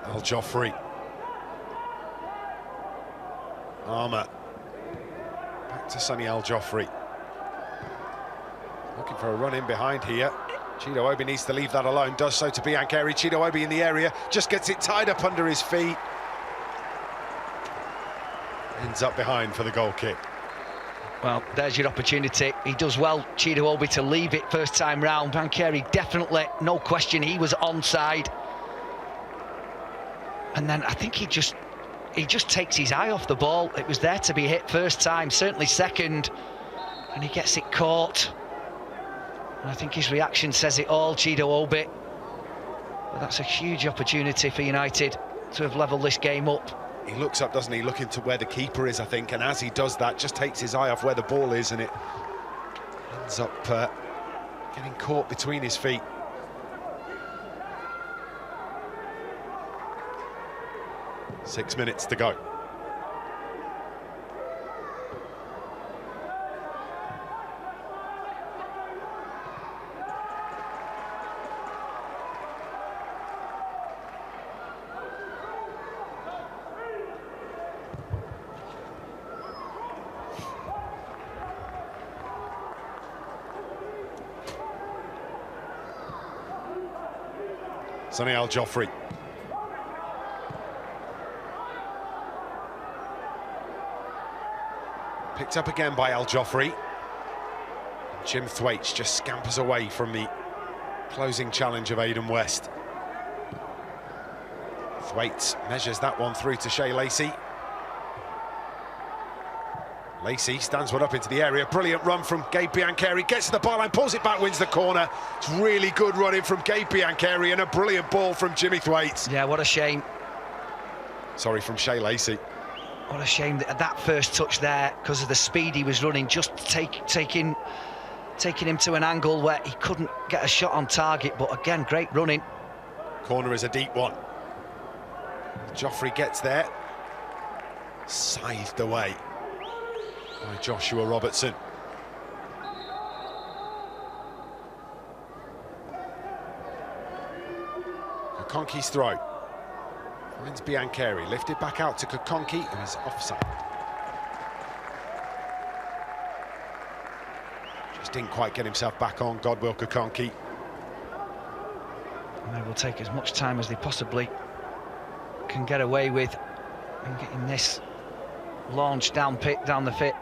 Al Joffrey. Armour. Back to Sonny Al Joffrey. Looking for a run in behind here. Chido Obi needs to leave that alone, does so to Biancheri. Chido Obi in the area, just gets it tied up under his feet. Ends up behind for the goal kick. Well, there's your opportunity. He does well, Chido Obi, to leave it first time round. Biancheri definitely, no question, he was onside. And then I think he just takes his eye off the ball. It was there to be hit first time, certainly second, and he gets it caught. And I think his reaction says it all, Chido Obi. But that's a huge opportunity for United to have levelled this game up. He looks up, doesn't he, looking to where the keeper is, I think, and as he does that, just takes his eye off where the ball is, and it ends up getting caught between his feet. Six minutes to go. Sonny Al Joffrey. Picked up again by Al Joffrey. Jim Thwaites just scampers away from the closing challenge of Aidan West. Thwaites measures that one through to Shea Lacey. Lacey stands one up into the area. Brilliant run from Gabe Biancheri. Gets to the byline, pulls it back, wins the corner. It's really good running from Gabe Biancheri and a brilliant ball from Jimmy Thwaites. Yeah, what a shame. Sorry, from Shea Lacey. What a shame that first touch there, because of the speed he was running, just taking him to an angle where he couldn't get a shot on target. But again, great running. Corner is a deep one. Joffrey gets there. Scythed away by Joshua Robertson. Kokonki's throw. Finds Biancheri, lifted back out to Kokonki, who is offside. Just didn't quite get himself back on, Godwill Kokonki. And they will take as much time as they possibly can get away with in getting this launched down the fit.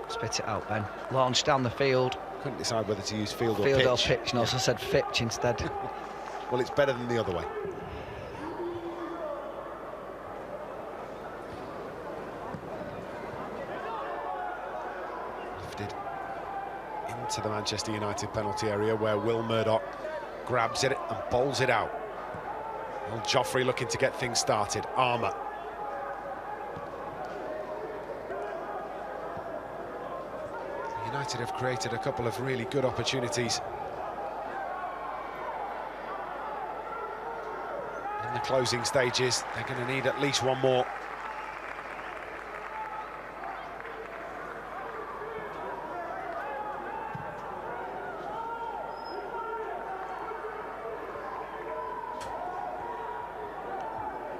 Spit it out, Ben. Launched down the field. Couldn't decide whether to use field or pitch. pitch. Field or pitch, no, so I said pitch instead. Well, it's better than the other way. Lifted into the Manchester United penalty area where Will Murdoch grabs it and bowls it out. Well, Joffrey looking to get things started. Armour. United have created a couple of really good opportunities in the closing stages. They're going to need at least one more.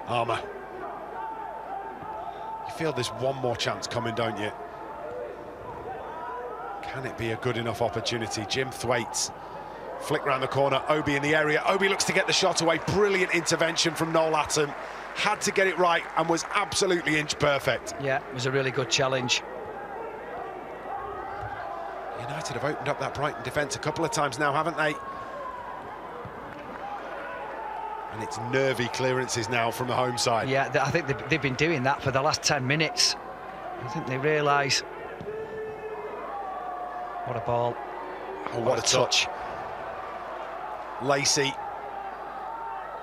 Armour. You feel there's one more chance coming, don't you? Can it be a good enough opportunity? Jim Thwaites, flick round the corner, Obi in the area. Obi looks to get the shot away. Brilliant intervention from Noel Attam. Had to get it right and was absolutely inch perfect. Yeah, it was a really good challenge. United have opened up that Brighton defence a couple of times now, haven't they? And it's nervy clearances now from the home side. Yeah, I think they've been doing that for the last 10 minutes. I think they realise. What a ball. Oh, what a touch. Lacey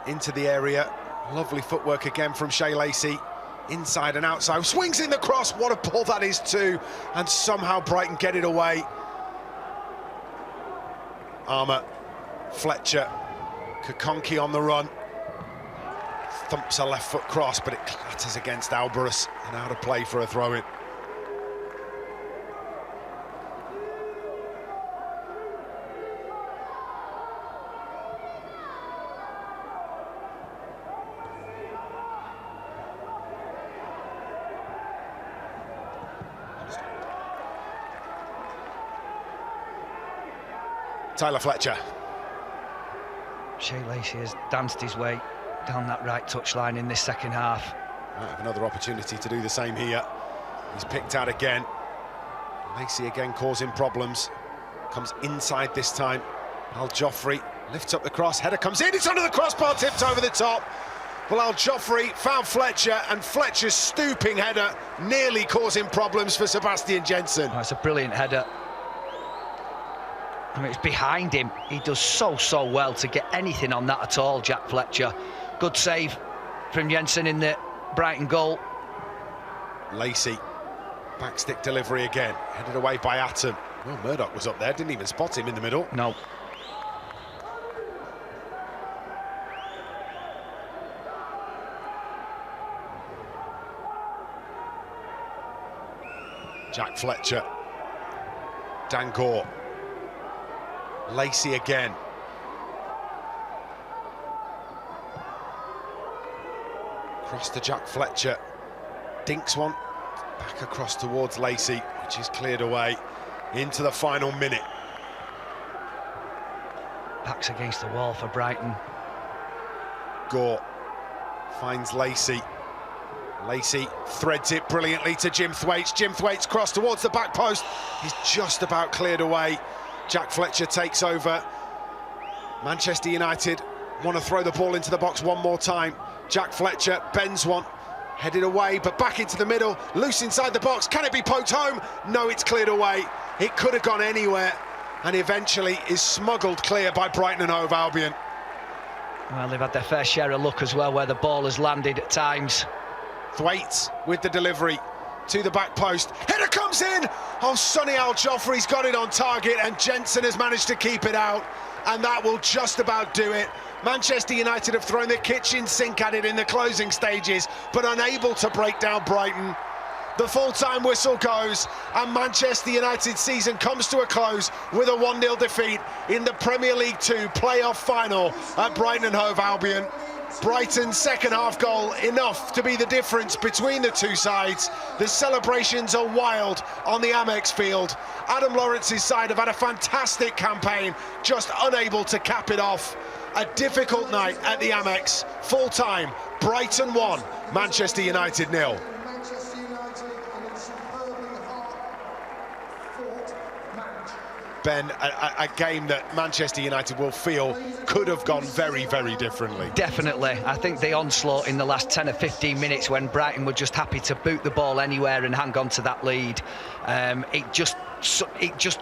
into the area. Lovely footwork again from Shea Lacey. Inside and outside. Swings in the cross. What a ball that is too. And somehow Brighton get it away. Armour, Fletcher, Kokonki on the run. Thumps a left foot cross, but it clatters against Alvarez and out of play for a throw-in. Tyler Fletcher. Shea Lacey has danced his way down that right touchline in this second half. Might have another opportunity to do the same here. He's picked out again. Lacey again causing problems. Comes inside this time. Al Joffrey lifts up the cross. Header comes in. It's under the crossbar, tipped over the top. Well, Al Joffrey found Fletcher, and Fletcher's stooping header nearly causing problems for Sebastian Jensen. Oh, it's a brilliant header. I mean, it's behind him. He does so well to get anything on that at all, Jack Fletcher. Good save from Jensen in the Brighton goal. Lacey, backstick delivery again, headed away by Attam. Well, Murdoch was up there, didn't even spot him in the middle. No. Jack Fletcher. Dan Gore. Lacey again. Cross to Jack Fletcher. Dinks one. Back across towards Lacey, which is cleared away into the final minute. Backs against the wall for Brighton. Gore finds Lacey. Lacey threads it brilliantly to Jim Thwaites. Jim Thwaites cross towards the back post. He's just about cleared away. Jack Fletcher takes over. Manchester United want to throw the ball into the box one more time. Jack Fletcher bends one, headed away, but back into the middle, loose inside the box. Can it be poked home? No, it's cleared away. It could have gone anywhere, and eventually is smuggled clear by Brighton Hove Albion. Well, they've had their fair share of luck as well, where the ball has landed at times. Thwaites with the delivery to the back post. Header comes in! Oh, Sonny Al-Joffrey's got it on target, and Jensen has managed to keep it out, and that will just about do it. Manchester United have thrown the kitchen sink at it in the closing stages, but unable to break down Brighton. The full-time whistle goes, and Manchester United's season comes to a close with a 1-0 defeat in the Premier League 2 playoff final at Brighton Hove Albion. Brighton's second half goal enough to be the difference between the two sides. The celebrations are wild on the Amex field. Adam Lawrence's side have had a fantastic campaign, just unable to cap it off. A difficult night at the Amex. Full time, Brighton 1, Manchester United 0. Manchester United in a superbly hard-fought match. Ben, a game that Manchester United will feel could have gone very, very differently. Definitely. I think the onslaught in the last 10 or 15 minutes, when Brighton were just happy to boot the ball anywhere and hang on to that lead, it just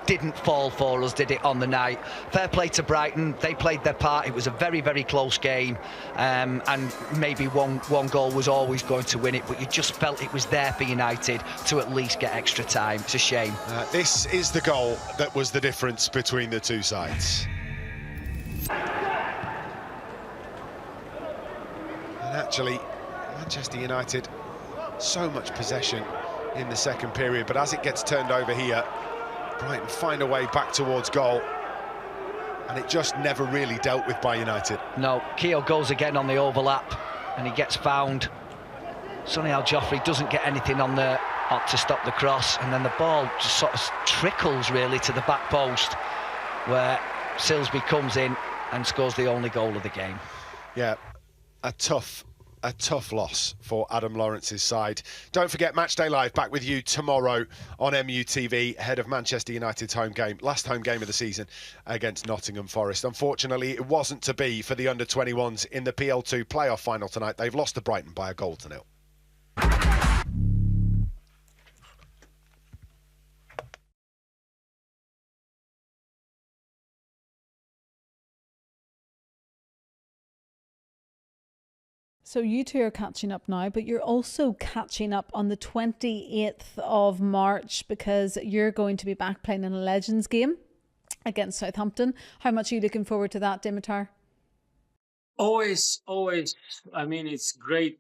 didn't fall for us, did it, on the night? Fair play to Brighton. They played their part. It was a very, very close game, and maybe one goal was always going to win it, but you just felt it was there for United to at least get extra time. It's a shame. This is the goal that was the difference between the two sides. And actually, Manchester United, so much possession in the second period, but as it gets turned over here, Brighton find a way back towards goal, and it just never really dealt with by United. No, Keogh goes again on the overlap, and he gets found. Sonny Al-Joffrey doesn't get anything on the to stop the cross, and then the ball just sort of trickles really to the back post, where Silsby comes in and scores the only goal of the game. Yeah, a tough loss for Adam Lawrence's side. Don't forget, Matchday Live back with you tomorrow on MUTV ahead of Manchester United's last home game of the season against Nottingham Forest. Unfortunately, it wasn't to be for the under-21s in the PL2 playoff final tonight. They've lost to Brighton by 1-0. So you two are catching up now, but you're also catching up on the 28th of March because you're going to be back playing in a Legends game against Southampton. How much are you looking forward to that, Dimitar? Always. I mean, it's great